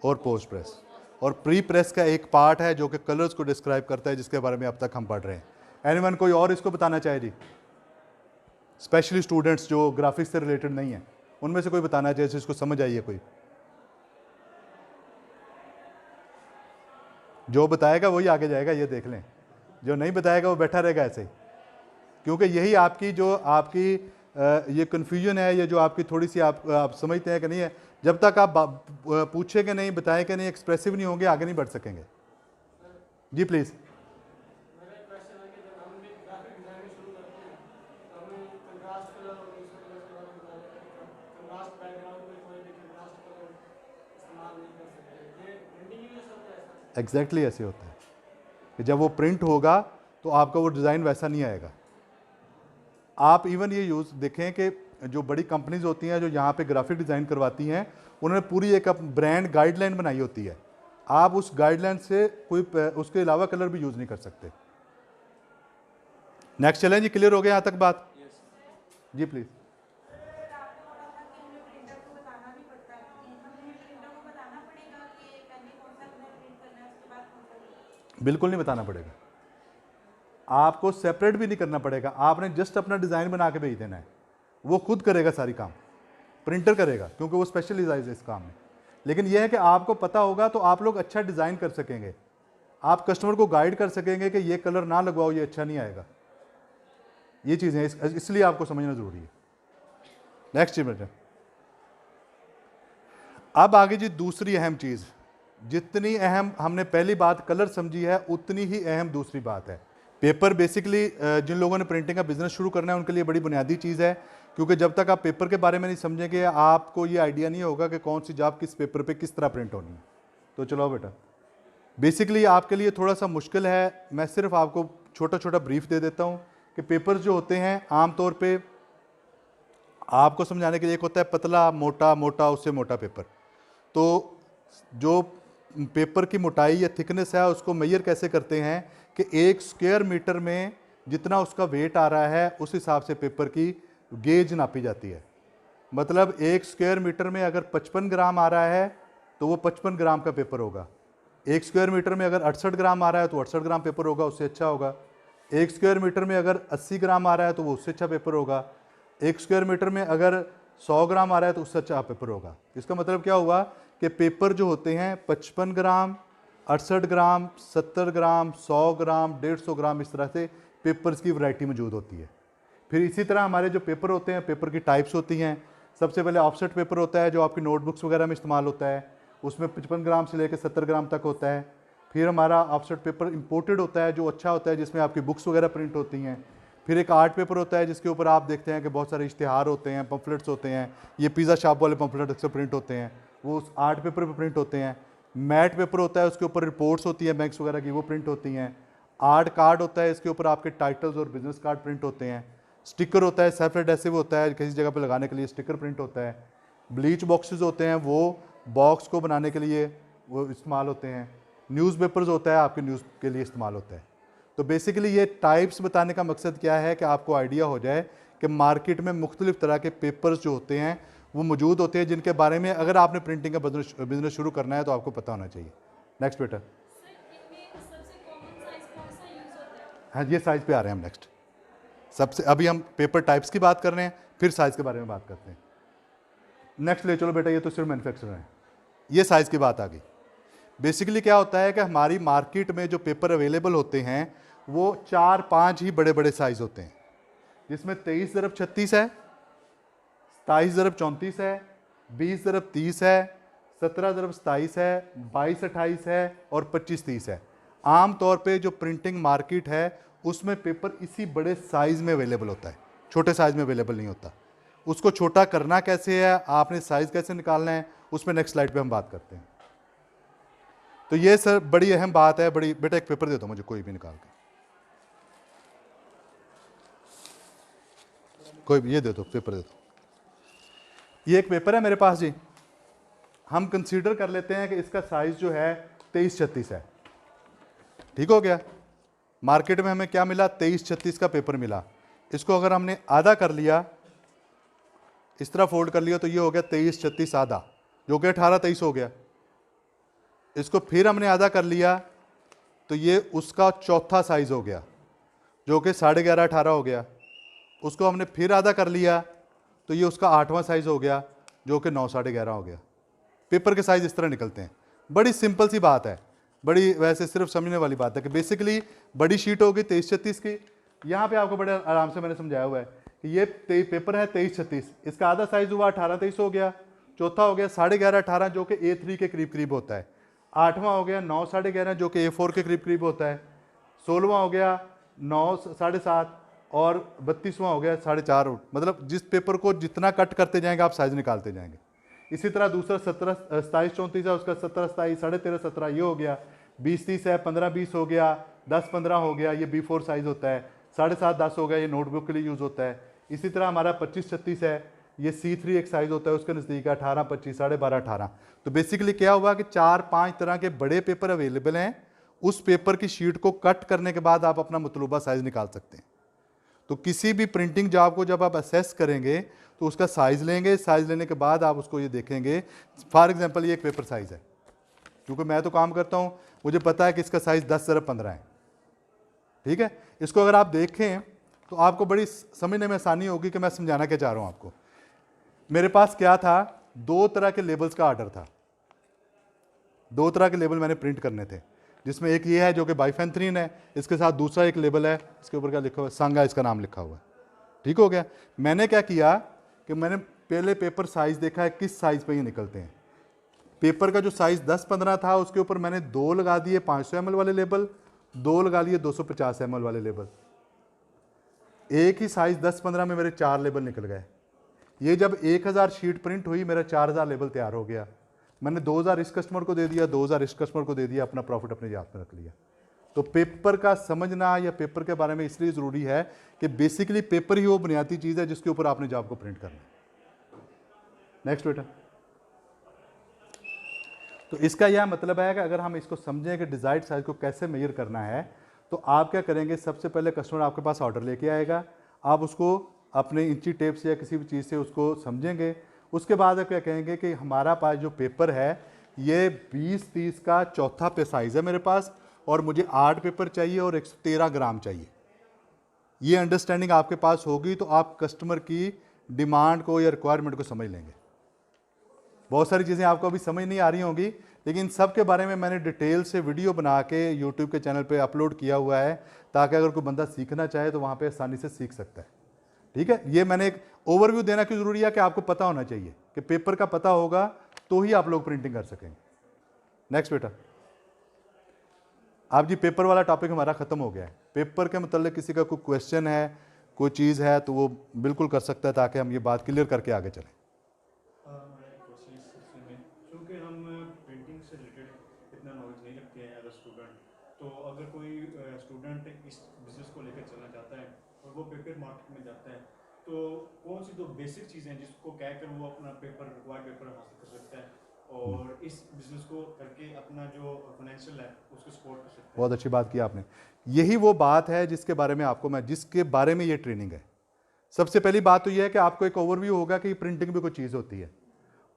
और पोस्ट प्रेस। और प्री प्रेस का एक पार्ट है जो कि कलर्स को डिस्क्राइब करता है, जिसके बारे में अब तक हम पढ़ रहे हैं। एनीवन कोई और इसको बताना चाहे जी? स्पेशली स्टूडेंट्स जो ग्राफिक्स से रिलेटेड नहीं है, उनमें से कोई बताना चाहे जिसको समझ आई है कोई? जो बताएगा वही आगे जाएगा, ये देख लें। जो नहीं बताएगा वो बैठा रहेगा ऐसे ही, क्योंकि यही आपकी जो आपकी ये कन्फ्यूजन है, ये जो आपकी थोड़ी सी आप समझते हैं कि नहीं है, जब तक आप पूछेंगे नहीं, बताएंगे नहीं, एक्सप्रेसिव नहीं होंगे, आगे नहीं बढ़ सकेंगे। जी प्लीज़। एग्जैक्टली ऐसे होता है कि जब वो प्रिंट होगा तो आपका वो डिज़ाइन वैसा नहीं आएगा। आप इवन ये यूज़ देखें कि जो बड़ी कंपनीज होती हैं जो यहाँ पे ग्राफिक डिज़ाइन करवाती हैं, उन्होंने पूरी एक ब्रांड गाइडलाइन बनाई होती है। आप उस गाइडलाइन से कोई उसके अलावा कलर भी यूज़ नहीं कर सकते। नेक्स्ट चलें जी, क्लियर हो गया यहाँ तक बात? जी प्लीज़। बिल्कुल नहीं बताना पड़ेगा, आपको सेपरेट भी नहीं करना पड़ेगा। आपने जस्ट अपना डिज़ाइन बना के भेज देना है, वो खुद करेगा सारी काम, प्रिंटर करेगा क्योंकि वो स्पेशलाइज है इस काम में। लेकिन यह है कि आपको पता होगा तो आप लोग अच्छा डिज़ाइन कर सकेंगे, आप कस्टमर को गाइड कर सकेंगे कि ये कलर ना लगवाओ, ये अच्छा नहीं आएगा। ये चीज़ें इसलिए आपको समझना ज़रूरी है। नेक्स्ट बेटा, अब आगे जी दूसरी अहम चीज़, जितनी अहम हमने पहली बात कलर समझी है, उतनी ही अहम दूसरी बात है पेपर। बेसिकली जिन लोगों ने प्रिंटिंग का बिजनेस शुरू करना है उनके लिए बड़ी बुनियादी चीज़ है, क्योंकि जब तक आप पेपर के बारे में नहीं समझेंगे आपको ये आइडिया नहीं होगा कि कौन सी जॉब किस पेपर पे किस तरह प्रिंट होनी है। तो चलो बेटा, बेसिकली आपके लिए थोड़ा सा मुश्किल है, मैं सिर्फ आपको छोटा छोटा ब्रीफ दे देता हूँ कि पेपर्स जो होते हैं आमतौर पे आपको समझाने के लिए, एक होता है पतला, मोटा, मोटा उससे मोटा पेपर। तो जो पेपर की मोटाई या थिकनेस है उसको मेजर कैसे करते हैं कि 1 स्क्वायर मीटर में जितना उसका वेट आ रहा है उस हिसाब से पेपर की गेज नापी जाती है। मतलब 1 स्क्वायर मीटर में अगर 55 ग्राम आ रहा है तो वो 55 ग्राम का पेपर होगा। 1 स्क्वायर मीटर में अगर 68 ग्राम आ रहा है तो 68 ग्राम पेपर होगा, उससे अच्छा होगा। 1 स्क्वायर मीटर में अगर 80 ग्राम आ रहा है तो वो उससे अच्छा पेपर होगा। 1 स्क्वायर मीटर में अगर 100 ग्राम आ रहा है तो उससे अच्छा पेपर होगा। इसका मतलब क्या हुआ कि पेपर जो होते हैं 55 ग्राम, 68 ग्राम, 70 ग्राम, 100 ग्राम, 150 ग्राम, इस तरह से पेपर्स की वैरायटी मौजूद होती है। फिर इसी तरह हमारे जो पेपर होते हैं, पेपर की टाइप्स होती हैं। सबसे पहले ऑफसेट पेपर होता है जो आपकी नोटबुक्स वगैरह में इस्तेमाल होता है, उसमें 55 ग्राम से लेकर 70 ग्राम तक होता है। फिर हमारा ऑफसेट पेपर इंपोर्टेड होता है जो अच्छा होता है, जिसमें आपकी बुक्स वगैरह प्रिंट होती हैं। फिर एक आर्ट पेपर होता है जिसके ऊपर आप देखते हैं कि बहुत सारे इश्तिहार होते हैं, पम्फलेट्स होते हैं। ये पिज़्ज़ा शॉप वाले पम्फलेट अक्सर प्रिंट होते हैं, वो उस आर्ट पेपर पर प्रिंट होते हैं। मैट पेपर होता है, उसके ऊपर रिपोर्ट्स होती है बैंक्स वगैरह की, वो प्रिंट होती हैं। आर्ट कार्ड होता है, इसके ऊपर आपके टाइटल्स और बिजनेस कार्ड प्रिंट होते हैं। स्टिकर होता है, सेल्फ एडेसिव होता है, किसी जगह पर लगाने के लिए स्टिकर प्रिंट होता है। ब्लीच बॉक्सेस होते हैं, वो बॉक्स को बनाने के लिए वो इस्तेमाल होते हैं। न्यूज़पेपर्स होता है, आपके न्यूज़ के लिए इस्तेमाल होता है। तो बेसिकली ये टाइप्स बताने का मकसद क्या है कि आपको आइडिया हो जाए कि मार्केट में मुख्तलिफ तरह के पेपर्स जो होते हैं वो मौजूद होते हैं, जिनके बारे में अगर आपने प्रिंटिंग का बिजनेस शुरू करना है तो आपको पता होना चाहिए। नेक्स्ट बेटा। हाँ, ये साइज़ पे आ रहे हैं हम नेक्स्ट। सबसे अभी हम पेपर टाइप्स की बात कर रहे हैं, फिर साइज़ के बारे में बात करते हैं। नेक्स्ट ले चलो बेटा, ये तो सिर्फ मैन्युफैक्चरर है, ये साइज़ की बात आ गई। बेसिकली क्या होता है कि हमारी मार्केट में जो पेपर अवेलेबल होते हैं वो 4-5 ही बड़े बड़े साइज़ होते हैं, जिसमें 23x36 है, 27x34 है, 20x30 है, 17x27 है, 22x28 है और 25x30 है। आम तौर पे जो प्रिंटिंग मार्केट है उसमें पेपर इसी बड़े साइज़ में अवेलेबल होता है, छोटे साइज़ में अवेलेबल नहीं होता। उसको छोटा करना कैसे है, आपने साइज़ कैसे निकालना है, उसमें नेक्स्ट स्लाइड पे हम बात करते हैं। तो ये सर बड़ी अहम बात है। बड़ी बेटा एक पेपर दे दो मुझे, कोई भी निकाल के, कोई भी, ये दे दो, पेपर दे दो। ये एक पेपर है मेरे पास जी, हम कंसीडर कर लेते हैं कि इसका साइज़ जो है 23x36 है। ठीक हो गया। मार्केट में हमें क्या मिला, 23x36 का पेपर मिला। इसको अगर हमने आधा कर लिया, इस तरह फोल्ड कर लिया, तो ये हो गया 23x36 आधा, जो कि 18-23 हो गया। इसको फिर हमने आधा कर लिया तो ये उसका चौथा साइज़ हो गया, जो कि 11.5-18 हो गया। उसको हमने फिर आधा कर लिया तो ये उसका 8वां साइज़ हो गया, जो कि 9-11.5 हो गया। पेपर के साइज़ इस तरह निकलते हैं। बड़ी सिंपल सी बात है, बड़ी वैसे सिर्फ समझने वाली बात है कि बेसिकली बड़ी शीट होगी 23x36 की। यहाँ पे आपको बड़े आराम से मैंने समझाया हुआ है कि ये पेपर है 23x36, इसका आधा साइज़ हुआ 18-23 हो गया, चौथा हो गया 11.5-18 जो कि A3 के करीब करीब होता है, 8वां हो गया 9-11.5 जो कि A4 के करीब करीब होता है, 16वां हो गया 9-7.5 और 32वां हो गया 4.5। मतलब जिस पेपर को जितना कट करते जाएंगे आप साइज़ निकालते जाएंगे। इसी तरह दूसरा 17-27-34 है, उसका 17-27, 13-17 ये हो गया, 20-30 है, 15-20 हो गया, 10-15 हो गया, ये B4 साइज़ होता है। 7.5 10 हो गया, ये नोटबुक के लिए यूज़ होता है। इसी तरह हमारा 25-36 है, ये C3 एक साइज़ होता है, उसके नज़दीक 18-25, 12.5 18। तो बेसिकली क्या हुआ कि 4-5 तरह के बड़े पेपर अवेलेबल हैं। उस पेपर की शीट को कट करने के बाद आप अपना मतलूबा साइज़ निकाल सकते हैं। तो किसी भी प्रिंटिंग जॉब को जब आप असेस करेंगे तो उसका साइज़ लेंगे, साइज़ लेने के बाद आप उसको ये देखेंगे। फॉर एग्जांपल ये एक पेपर साइज़ है, क्योंकि मैं तो काम करता हूँ, मुझे पता है कि इसका साइज़ 10/15 है, ठीक है। इसको अगर आप देखें तो आपको बड़ी समझने में आसानी होगी कि मैं समझाना क्या चाह रहा हूँ आपको। मेरे पास क्या था, 2 तरह के लेबल्स का ऑर्डर था। 2 तरह के लेबल मैंने प्रिंट करने थे, जिसमें एक ये है जो कि बाइफेंथ्रीन है, इसके साथ दूसरा एक लेबल है, इसके ऊपर क्या लिखा हुआ है, संगा इसका नाम लिखा हुआ है। ठीक हो गया। मैंने क्या किया कि मैंने पहले पेपर साइज़ देखा है किस साइज़ पे ये निकलते हैं। पेपर का जो साइज़ 10-15 था उसके ऊपर मैंने 2 लगा दिए 500 ml वाले लेबल, 2 लगा लिए 250 ml वाले लेबल। एक ही साइज़ 10-15 में मेरे 4 लेबल निकल गए। ये जब 1000 शीट प्रिंट हुई, मेरा 4000 लेबल तैयार हो गया। मैंने 2000 इस कस्टमर को दे दिया, 2000 इस कस्टमर को दे दिया, अपना प्रॉफिट अपने हाथ में रख लिया। तो पेपर का समझना या पेपर के बारे में इसलिए ज़रूरी है कि बेसिकली पेपर ही वो बुनियादी चीज़ है जिसके ऊपर आपने जॉब को प्रिंट करना है। नेक्स्ट बेटा। तो इसका यह मतलब है कि अगर हम इसको समझें कि डिज़ायर्ड साइज़ को कैसे मेजर करना है, तो आप क्या करेंगे, सबसे पहले कस्टमर आपके पास ऑर्डर लेके आएगा, आप उसको अपने इंची टेप से या किसी भी चीज़ से उसको समझेंगे। उसके बाद आप क्या कहेंगे कि हमारा पास जो पेपर है ये 20-30 का चौथा पे साइज़ है मेरे पास, और मुझे 8 पेपर चाहिए और 113 ग्राम चाहिए। ये अंडरस्टैंडिंग आपके पास होगी तो आप कस्टमर की डिमांड को या रिक्वायरमेंट को समझ लेंगे। बहुत सारी चीज़ें आपको अभी समझ नहीं आ रही होंगी, लेकिन सब के बारे में मैंने डिटेल से वीडियो बना के यूट्यूब के चैनल पे अपलोड किया हुआ है, ताकि अगर कोई बंदा सीखना चाहे तो वहाँ पे आसानी से सीख सकता है। ठीक है। ये मैंने एक ओवरव्यू देना क्यों ज़रूरी है कि आपको पता होना चाहिए कि पेपर का पता होगा तो ही आप लोग प्रिंटिंग कर सकेंगे। नेक्स्ट बेटा। आप जी पेपर वाला टॉपिक हमारा ख़त्म हो गया है। पेपर के मतलब किसी का कोई क्वेश्चन है, कोई चीज़ है तो वो बिल्कुल कर सकता है, ताकि हम ये बात क्लियर करके आगे चलें। क्योंकि हम प्रिंटिंग से रिलेटेड इतना नॉलेज नहीं रखते हैं एज अ स्टूडेंट, तो अगर कोई स्टूडेंट इस बिजनेस को लेकर चलना चाहता है और वो पेपर मार्केट में जाता है, तो कौन सी 2 बेसिक चीज़ें हैं जिसको कहकर वो अपना पेपर रिक्वायर्ड पेपर हासिल कर सकता है और इस बिजनेस को करके अपना जो फाइनेंशियल है उसको सपोर्ट कर सकता है। बहुत अच्छी बात की आपने। यही वो बात है जिसके बारे में जिसके बारे में ये ट्रेनिंग है। सबसे पहली बात तो ये है कि आपको एक ओवरव्यू होगा कि प्रिंटिंग भी कोई चीज़ होती है।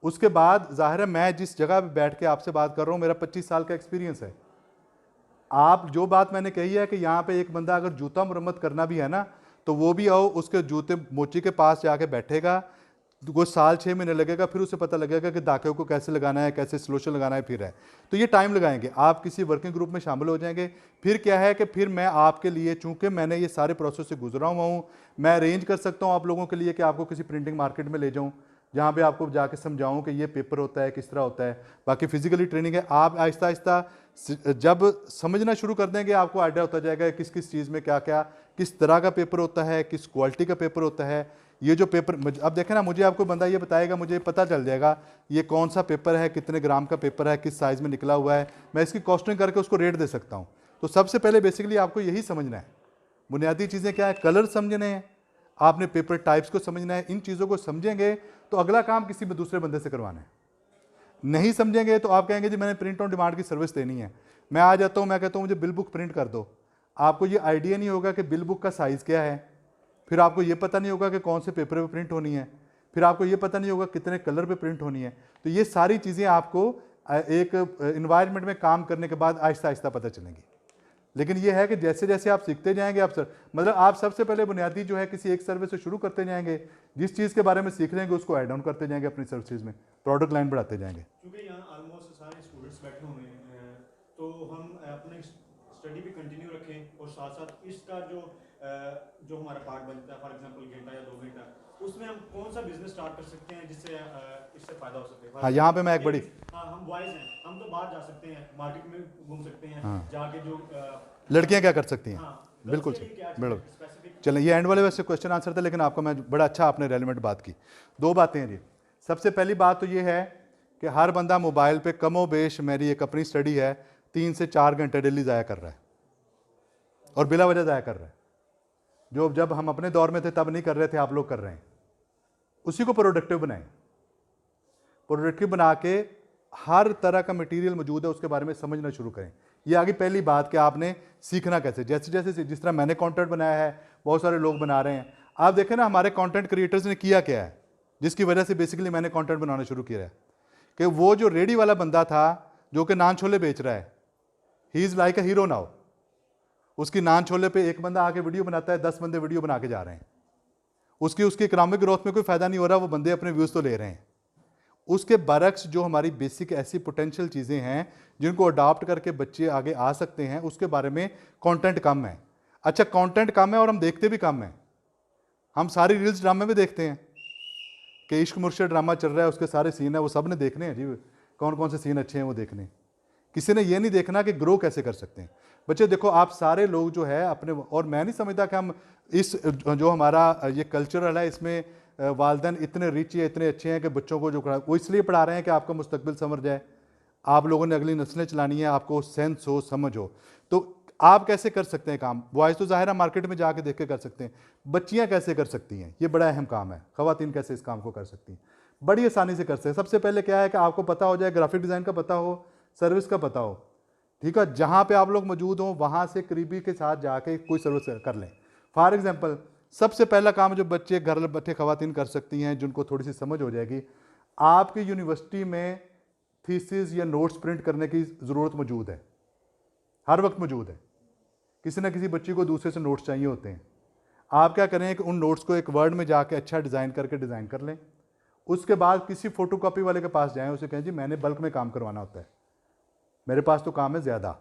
उसके बाद जाहिर है मैं जिस जगह पे बैठ के आपसे बात कर रहा हूँ, मेरा 25 साल का एक्सपीरियंस है। आप जो बात मैंने कही है कि यहाँ पे एक बंदा अगर जूता मरम्मत करना भी है ना, तो वो भी आओ उसके जूते मोची के पास जाके बैठेगा, वो 6 महीने लगेगा, फिर उसे पता लगेगा कि दाके को कैसे लगाना है, कैसे स्लोशन लगाना है, फिर है तो ये टाइम लगाएंगे। आप किसी वर्किंग ग्रुप में शामिल हो जाएंगे, फिर क्या है कि फिर मैं आपके लिए, चूंकि मैंने ये सारे प्रोसेस से गुजरा हुआ हूँ, मैं अरेंज कर सकता हूँ आप लोगों के लिए कि आपको किसी प्रिंटिंग मार्केट में ले जाऊँ, जहाँ पे आपको जाके समझाऊँ कि ये पेपर होता है, किस तरह होता है। बाकी फिजिकली ट्रेनिंग है। आप आहिस्ता आहिस्ता जब समझना शुरू कर देंगे, आपको आइडिया होता जाएगा किस किस चीज़ में क्या क्या, किस तरह का पेपर होता है, किस क्वालिटी का पेपर होता है। ये जो पेपर अब देखें ना, मुझे आपको बंदा ये बताएगा, मुझे पता चल जाएगा ये कौन सा पेपर है, कितने ग्राम का पेपर है, किस साइज़ में निकला हुआ है, मैं इसकी कॉस्टिंग करके उसको रेट दे सकता हूँ। तो सबसे पहले बेसिकली आपको यही समझना है। बुनियादी चीज़ें क्या है, कलर समझने हैं, आपने पेपर टाइप्स को समझना है। इन चीज़ों को समझेंगे तो अगला काम किसी भी दूसरे बंदे से करवाना है। नहीं समझेंगे तो आप कहेंगे जी मैंने प्रिंट ऑन डिमांड की सर्विस देनी है, मैं आ जाता हूँ, मैं कहता हूँ मुझे बिल बुक प्रिंट कर दो। आपको ये आइडिया नहीं होगा कि बिल बुक का साइज़ क्या है, फिर आपको ये पता नहीं होगा कि कौन से पेपर पे प्रिंट होनी है, फिर आपको ये पता नहीं होगा कितने कलर पे प्रिंट होनी है। तो ये सारी चीज़ें आपको एक इन्वायरमेंट में काम करने के बाद आहिस्ता आहिस्ता पता चलेंगी। लेकिन ये है कि जैसे जैसे आप सीखते जाएंगे, मतलब आप सबसे पहले बुनियादी जो है किसी एक सर्विस से शुरू करते जाएंगे, जिस चीज़ के बारे में सीख लेंगे उसको ऐड ऑन करते जाएंगे अपनी सर्विसेज में, प्रोडक्ट लाइन बढ़ाते जाएंगे। क्योंकि यहाँ ऑलमोस्ट सारे स्टूडेंट्स बैठे हुए हैं, तो हम अपने स्टडी भी कंटिन्यू रखें और साथ साथ इसका जो हमारा पार्ट बनता है, फॉर एग्जांपल घंटा या 2 घंटा, उसमें हम कौन सा बिजनेस स्टार्ट कर सकते हैं जिससे इससे फायदा हो सके। हाँ, यहाँ पे मैं एक बड़ी हम बॉयज हैं, हम तो बाहर जा सकते हैं, मार्केट में घूम सकते हैं, हाँ, जाके जो लड़कियाँ क्या कर सकती हैं। हाँ, बिल्कुल उसके लिए क्या बिल्कुल। स्पेसिफिक। चलें, ये एंड वाले वैसे क्वेश्चन आंसर था, लेकिन आपका मैं बड़ा अच्छा आपने रेलिवेंट बात की। 2 बातें हैं जी। सबसे पहली बात तो ये है कि हर बंदा मोबाइल पे कमो बेश, मेरी एक अपनी स्टडी है, 3 से 4 घंटे डेली ज़ाया कर रहा है और बिला वजह ज़ाया कर रहा है। जो जब हम अपने दौर में थे तब नहीं कर रहे थे, आप लोग कर रहे हैं। उसी को प्रोडक्टिव बनाएं। प्रोडक्टिव बना के हर तरह का मटेरियल मौजूद है, उसके बारे में समझना शुरू करें। ये आगे पहली बात कि आपने सीखना कैसे। जैसे जैसे जिस तरह मैंने कंटेंट बनाया है, बहुत सारे लोग बना रहे हैं। आप देखें ना, हमारे कंटेंट क्रिएटर्स ने किया क्या है, जिसकी वजह से बेसिकली मैंने कंटेंट बनाना शुरू किया है, कि वो जो रेडी वाला बंदा था जो कि नान छोले बेच रहा है, he is like a hero now. उसकी नान छोले पे एक बंदा आके वीडियो बनाता है, 10 बंदे वीडियो बना के जा रहे हैं। उसकी इकोनॉमिक ग्रोथ में कोई फ़ायदा नहीं हो रहा, वो बंदे अपने व्यूज़ तो ले रहे हैं। उसके बरक्स जो हमारी बेसिक ऐसी पोटेंशियल चीज़ें हैं जिनको अडॉप्ट करके बच्चे आगे आ सकते हैं, उसके बारे में कंटेंट कम है। अच्छा, कंटेंट कम है और हम देखते भी कम हैं। हम सारी रील्स ड्रामे में देखते हैं कि इश्क मुर्शिद ड्रामा चल रहा है, उसके सारे सीन है, वो सब ने देखने हैं जी, कौन कौन से सीन अच्छे हैं वो देखने। किसी ने ये नहीं देखना कि ग्रो कैसे कर सकते हैं बच्चे। देखो आप सारे लोग जो है अपने, और मैं नहीं समझता कि हम इस जो हमारा ये कल्चरल है इसमें वालदैन इतने रिच या इतने अच्छे हैं कि बच्चों को जो वो इसलिए पढ़ा रहे हैं कि आपका मुस्तकबिल समझ जाए, आप लोगों ने अगली नस्लें चलानी है, आपको सेंस हो, समझ हो। तो आप कैसे कर सकते हैं काम? बॉयज़ तो ज़ाहिर है मार्केट में जाके देख के कर सकते हैं, बच्चियाँ कैसे कर सकती हैं? ये बड़ा अहम काम है। ख़वातीन कैसे इस काम को कर सकती हैं? बड़ी आसानी से कर सकते हैं। सबसे पहले क्या है कि आपको पता हो जाए, ग्राफिक डिज़ाइन का पता हो, सर्विस का पता हो, ठीक है। जहाँ पे आप लोग मौजूद हों वहाँ से करीबी के साथ जाके कोई सर्विस कर लें। फॉर एग्जांपल, सबसे पहला काम जो बच्चे घर बैठे ख़वातीन कर सकती हैं, जिनको थोड़ी सी समझ हो जाएगी, आपकी यूनिवर्सिटी में थीसिस या नोट्स प्रिंट करने की ज़रूरत मौजूद है, हर वक्त मौजूद है। किसी न किसी बच्ची को दूसरे से नोट्स चाहिए होते हैं। आप क्या करें कि उन नोट्स को एक वर्ड में जाके अच्छा डिज़ाइन करके डिज़ाइन कर लें। उसके बाद किसी फ़ोटोकॉपी वाले के पास जाएँ, उसे कहें जी मैंने बल्क में काम करवाना होता है, मेरे पास तो काम है ज़्यादा,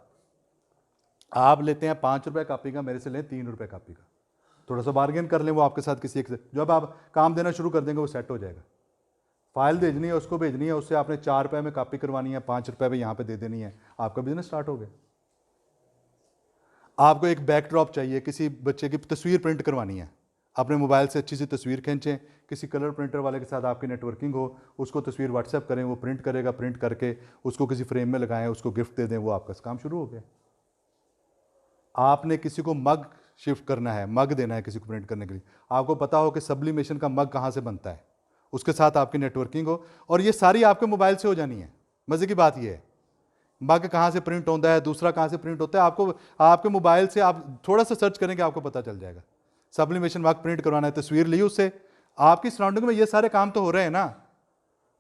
आप लेते हैं 5 रुपये कापी का, मेरे से लें 3 रुपये कापी का। थोड़ा सा बार्गेन कर लें, वो आपके साथ किसी एक से जब आप काम देना शुरू कर देंगे वो सेट हो जाएगा। फाइल भेजनी है, उसको भेजनी है, उससे आपने 4 रुपये में कापी करवानी है, 5 रुपये में यहाँ पे दे देनी है, आपका बिजनेस स्टार्ट हो गया। आपको एक बैकड्रॉप चाहिए, किसी बच्चे की तस्वीर प्रिंट करवानी है, अपने मोबाइल से अच्छी सी तस्वीर खींचें, किसी कलर प्रिंटर वाले के साथ आपकी नेटवर्किंग हो, उसको तस्वीर व्हाट्सएप करें, वो प्रिंट करेगा, प्रिंट करके उसको किसी फ्रेम में लगाएं, उसको गिफ्ट दे दें, वो आपका काम शुरू हो गया। आपने किसी को मग शिफ्ट करना है, मग देना है किसी को प्रिंट करने के लिए, आपको पता हो कि सब्लिमेशन का मग कहाँ से बनता है, उसके साथ आपकी नेटवर्किंग हो, और ये सारी आपके मोबाइल से हो जानी है। मज़े की बात ये है, मग कहाँ से प्रिंट होता है, दूसरा कहाँ से प्रिंट होता है, आपको आपके मोबाइल से आप थोड़ा सा सर्च करेंगे आपको पता चल जाएगा। सब्लिमेशन मग प्रिंट करवाना है, तस्वीर ली उससे, आपकी सराउंडिंग में ये सारे काम तो हो रहे हैं ना।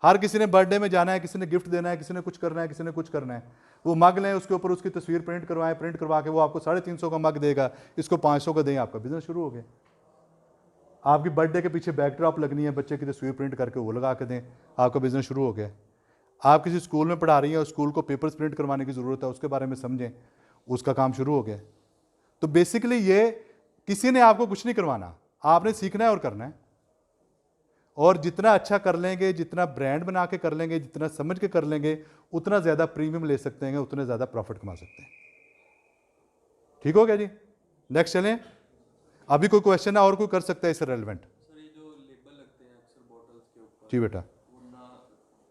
हर किसी ने बर्थडे में जाना है, किसी ने गिफ्ट देना है, किसी ने कुछ करना है, किसी ने कुछ करना है, वो मग लें, उसके ऊपर उसकी तस्वीर प्रिंट करवाएं, प्रिंट करवा के वो आपको 350 का मग देगा, इसको 500 का दें, आपका बिजनेस शुरू हो गया। आपकी बर्थडे के पीछे बैकड्रॉप लगनी है, बच्चे की तस्वीर प्रिंट करके वो लगा के दें, आपका बिजनेस शुरू हो गया। आप किसी स्कूल में पढ़ा रही हैं और स्कूल को पेपर्स प्रिंट करवाने की ज़रूरत है, उसके बारे में समझें, उसका काम शुरू हो गया। तो बेसिकली ये किसी ने आपको कुछ नहीं करवाना, आपने सीखना है और करना है। और जितना अच्छा कर लेंगे, जितना ब्रांड बना के कर लेंगे, जितना समझ के कर लेंगे, उतना ज़्यादा प्रीमियम ले सकते हैं, उतने ज़्यादा प्रॉफिट कमा सकते हैं। ठीक हो गया जी? नेक्स्ट चलें। अभी कोई क्वेश्चन है और कोई कर सकता है इससे रेलिवेंट? सर, ये जो लेबल लगते हैं अक्सर बॉटल्स के ऊपर, जी बेटा। वो ना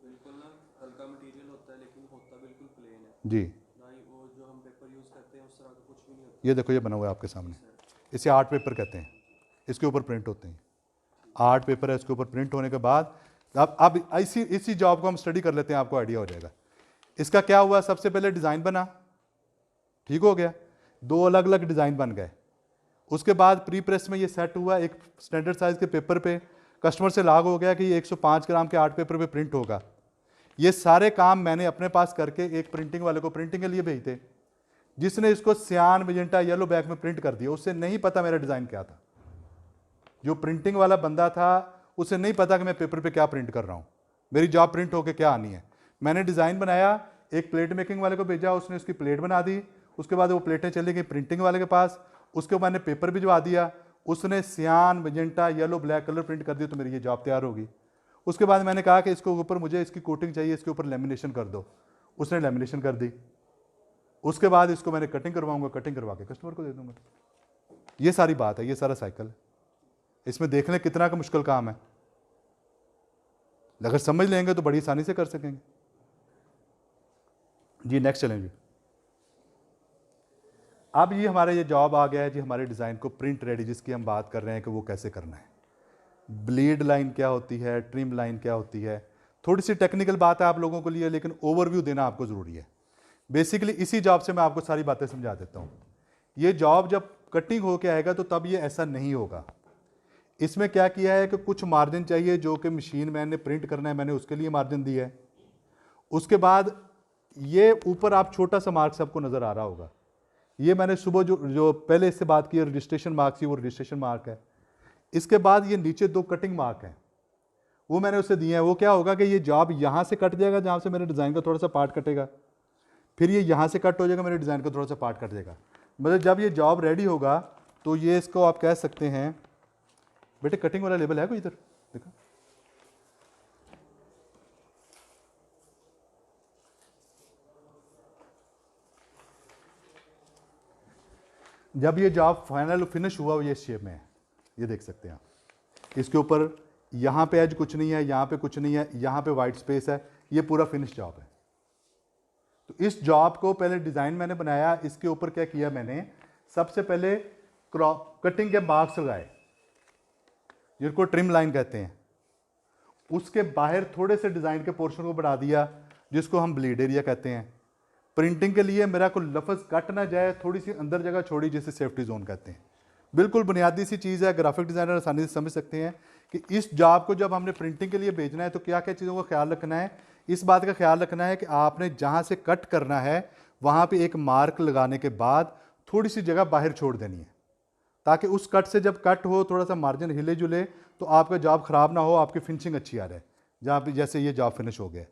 बिल्कुल ना हल्का मटेरियल होता है, लेकिन होता बिल्कुल प्लेन है जी, ना ही। वो जो हम पेपर यूज़ करते हैं उस तरह का कुछ भी नहीं होता। ये देखो, ये बना हुआ है आपके सामने, इसे आर्ट पेपर कहते हैं, इसके ऊपर प्रिंट होते हैं। आर्ट पेपर है, इसके ऊपर प्रिंट होने के बाद अब इसी जॉब को हम स्टडी कर लेते हैं, आपको आइडिया हो जाएगा। इसका क्या हुआ, सबसे पहले डिज़ाइन बना, ठीक हो गया, 2 अलग अलग डिज़ाइन बन गए। उसके बाद प्री प्रेस में ये सेट हुआ एक स्टैंडर्ड साइज़ के पेपर पे, कस्टमर से लाग हो गया कि ये 105 ग्राम के आर्ट पेपर पे प्रिंट होगा। ये सारे काम मैंने अपने पास करके एक प्रिंटिंग वाले को प्रिंटिंग के लिए भेजते, जिसने इसको सियान, मेजेंटा, येलो बैग में प्रिंट कर दिया। उससे नहीं पता मेरा डिज़ाइन क्या था। जो प्रिंटिंग वाला बंदा था उसे नहीं पता कि मैं पेपर पे क्या प्रिंट कर रहा हूँ, मेरी जॉब प्रिंट होके क्या आनी है। मैंने डिज़ाइन बनाया, एक प्लेट मेकिंग वाले को भेजा, उसने उसकी प्लेट बना दी, उसके बाद वो प्लेटें चली गई प्रिंटिंग वाले के पास, उसके बाद मैंने पेपर भिजवा दिया, उसने सियान, magenta, yellow, black colour print कर दिया, तो मेरी ये जॉब तैयार होगी। उसके बाद मैंने कहा कि इसके ऊपर मुझे इसकी कोटिंग चाहिए, इसके ऊपर लेमिनेशन कर दो, उसने लेमिनेशन कर दी। उसके बाद इसको मैंने कटिंग करवाऊंगा, कटिंग करवा के कस्टमर को दे दूंगा। ये सारी बात है, ये सारा साइकिल है। इसमें देख लें कितना का मुश्किल काम है, अगर समझ लेंगे तो बड़ी आसानी से कर सकेंगे जी। नेक्स्ट चलें जी। अब ये हमारा ये जॉब आ गया है जी हमारे डिज़ाइन को प्रिंट रेडी, जिसकी हम बात कर रहे हैं कि वो कैसे करना है। ब्लीड लाइन क्या होती है, ट्रिम लाइन क्या होती है, थोड़ी सी टेक्निकल बात है आप लोगों के लिए, लेकिन ओवरव्यू देना आपको ज़रूरी है। बेसिकली इसी जॉब से मैं आपको सारी बातें समझा देता हूँ। ये जॉब जब कटिंग होके आएगा तो तब ये ऐसा नहीं होगा। इसमें क्या किया है कि कुछ मार्जिन चाहिए जो कि मशीन मैन ने प्रिंट करना है, मैंने उसके लिए मार्जिन दिया है। उसके बाद ये ऊपर आप छोटा सा मार्क सबको नज़र आ रहा होगा, ये मैंने सुबह जो पहले इससे बात की रजिस्ट्रेशन मार्क थी, वो रजिस्ट्रेशन मार्क है। इसके बाद ये नीचे 2 कटिंग मार्क हैं, वो मैंने उसे दिए हैं। वो क्या होगा कि ये जॉब यहाँ से कट जाएगा जहाँ से मेरे डिज़ाइन का थोड़ा सा पार्ट कटेगा, फिर ये यहाँ से कट हो जाएगा, मेरे डिज़ाइन का थोड़ा सा पार्ट कट जाएगा। मतलब जब ये जॉब रेडी होगा तो ये इसको आप कह सकते हैं, बेटे कटिंग वाला लेबल है कोई इधर देखो, जब ये जॉब फाइनल फिनिश हुआ ये शेप में है, ये देख सकते हैं आप। इसके ऊपर यहाँ पे एज कुछ नहीं है, यहाँ पे कुछ नहीं है, यहाँ पे वाइट स्पेस है, ये पूरा फिनिश जॉब है। तो इस जॉब को पहले डिज़ाइन मैंने बनाया, इसके ऊपर क्या किया मैंने, सबसे पहले कटिंग के मार्क्स लगाए जिनको ट्रिम लाइन कहते हैं। उसके बाहर थोड़े से डिज़ाइन के पोर्शन को बढ़ा दिया जिसको हम ब्लीड एरिया कहते हैं। प्रिंटिंग के लिए मेरा कोई लफ्ज़ कट ना जाए, थोड़ी सी अंदर जगह छोड़ी जिसे सेफ्टी जोन कहते हैं। बिल्कुल बुनियादी सी चीज़ है, ग्राफिक डिज़ाइनर आसानी से समझ सकते हैं कि इस जॉब को जब हमने प्रिंटिंग के लिए भेजना है तो क्या क्या चीज़ों का ख्याल रखना है। इस बात का ख्याल रखना है कि आपने जहाँ से कट करना है वहाँ पे एक मार्क लगाने के बाद थोड़ी सी जगह बाहर छोड़ देनी है, ताकि उस कट से जब कट हो थोड़ा सा मार्जिन हिले जुले तो आपका जॉब ख़राब ना हो, आपकी फिनिशिंग अच्छी आ रहे। जहाँ पे जैसे ये जॉब फिनिश हो गया,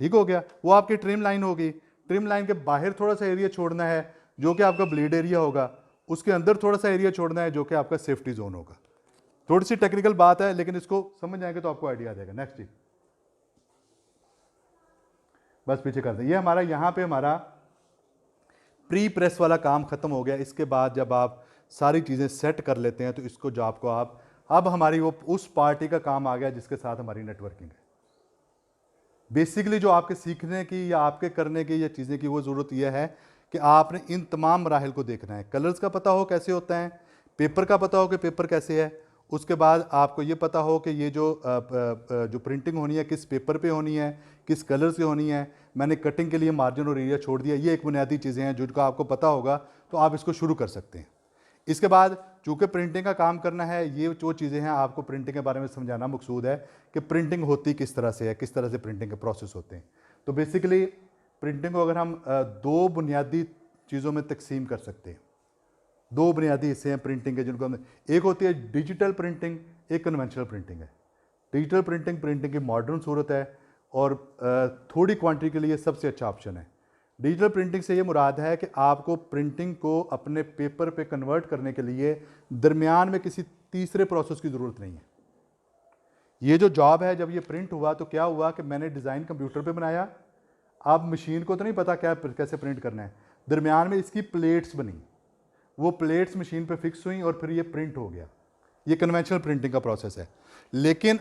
ठीक हो गया, वो आपकी ट्रिम लाइन होगी। ट्रिम लाइन के बाहर थोड़ा सा एरिया छोड़ना है जो कि आपका ब्लीड एरिया होगा, उसके अंदर थोड़ा सा एरिया छोड़ना है जो कि आपका सेफ्टी जोन होगा। थोड़ी सी टेक्निकल बात है लेकिन इसको समझ जाएंगे तो आपको आइडिया आ जाएगा। नेक्स्ट जी, बस पीछे कर दें। ये हमारा यहाँ पे हमारा प्री प्रेस वाला काम खत्म हो गया। इसके बाद जब आप सारी चीज़ें सेट कर लेते हैं तो इसको जॉब को आप, अब हमारी वो उस पार्टी का काम आ गया जिसके साथ हमारी नेटवर्किंग है। बेसिकली जो आपके सीखने की या आपके करने की या चीज़ें की वो ज़रूरत यह है कि आपने इन तमाम मराहिल को देखना है। कलर्स का पता हो कैसे होता है, पेपर का पता हो कि पेपर कैसे है, उसके बाद आपको ये पता हो कि ये जो प्रिंटिंग होनी है किस पेपर पे होनी है, किस कलर से होनी है। मैंने कटिंग के लिए मार्जिन और एरिया छोड़ दिया। ये एक बुनियादी चीज़ें हैं जिनका आपको पता होगा तो आप इसको शुरू कर सकते हैं। इसके बाद चूँकि प्रिंटिंग का काम करना है, ये जो चीज़ें हैं आपको प्रिंटिंग के बारे में समझाना मकसूद है कि प्रिंटिंग होती किस तरह से है, किस तरह से प्रिंटिंग के प्रोसेस होते हैं। तो बेसिकली प्रिंटिंग को अगर हम 2 बुनियादी चीज़ों में तकसीम कर सकते हैं। 2 बुनियादी हिस्से हैं प्रिंटिंग के जिनको हम, एक होती है डिजिटल प्रिंटिंग, एक कन्वेंशनल प्रिंटिंग है। डिजिटल प्रिंटिंग प्रिंटिंग की मॉडर्न सूरत है और थोड़ी क्वांटिटी के लिए सबसे अच्छा ऑप्शन है। डिजिटल प्रिंटिंग से ये मुराद है कि आपको प्रिंटिंग को अपने पेपर पे कन्वर्ट करने के लिए दरमियान में किसी तीसरे प्रोसेस की ज़रूरत नहीं है। ये जो जॉब है, जब ये प्रिंट हुआ तो क्या हुआ कि मैंने डिज़ाइन कंप्यूटर पे बनाया, अब मशीन को तो नहीं पता क्या कैसे प्रिंट करना है, दरमियान में इसकी प्लेट्स बनी, वो प्लेट्स मशीन पे फिक्स हुई और फिर ये प्रिंट हो गया। ये कन्वेंशनल प्रिंटिंग का प्रोसेस है। लेकिन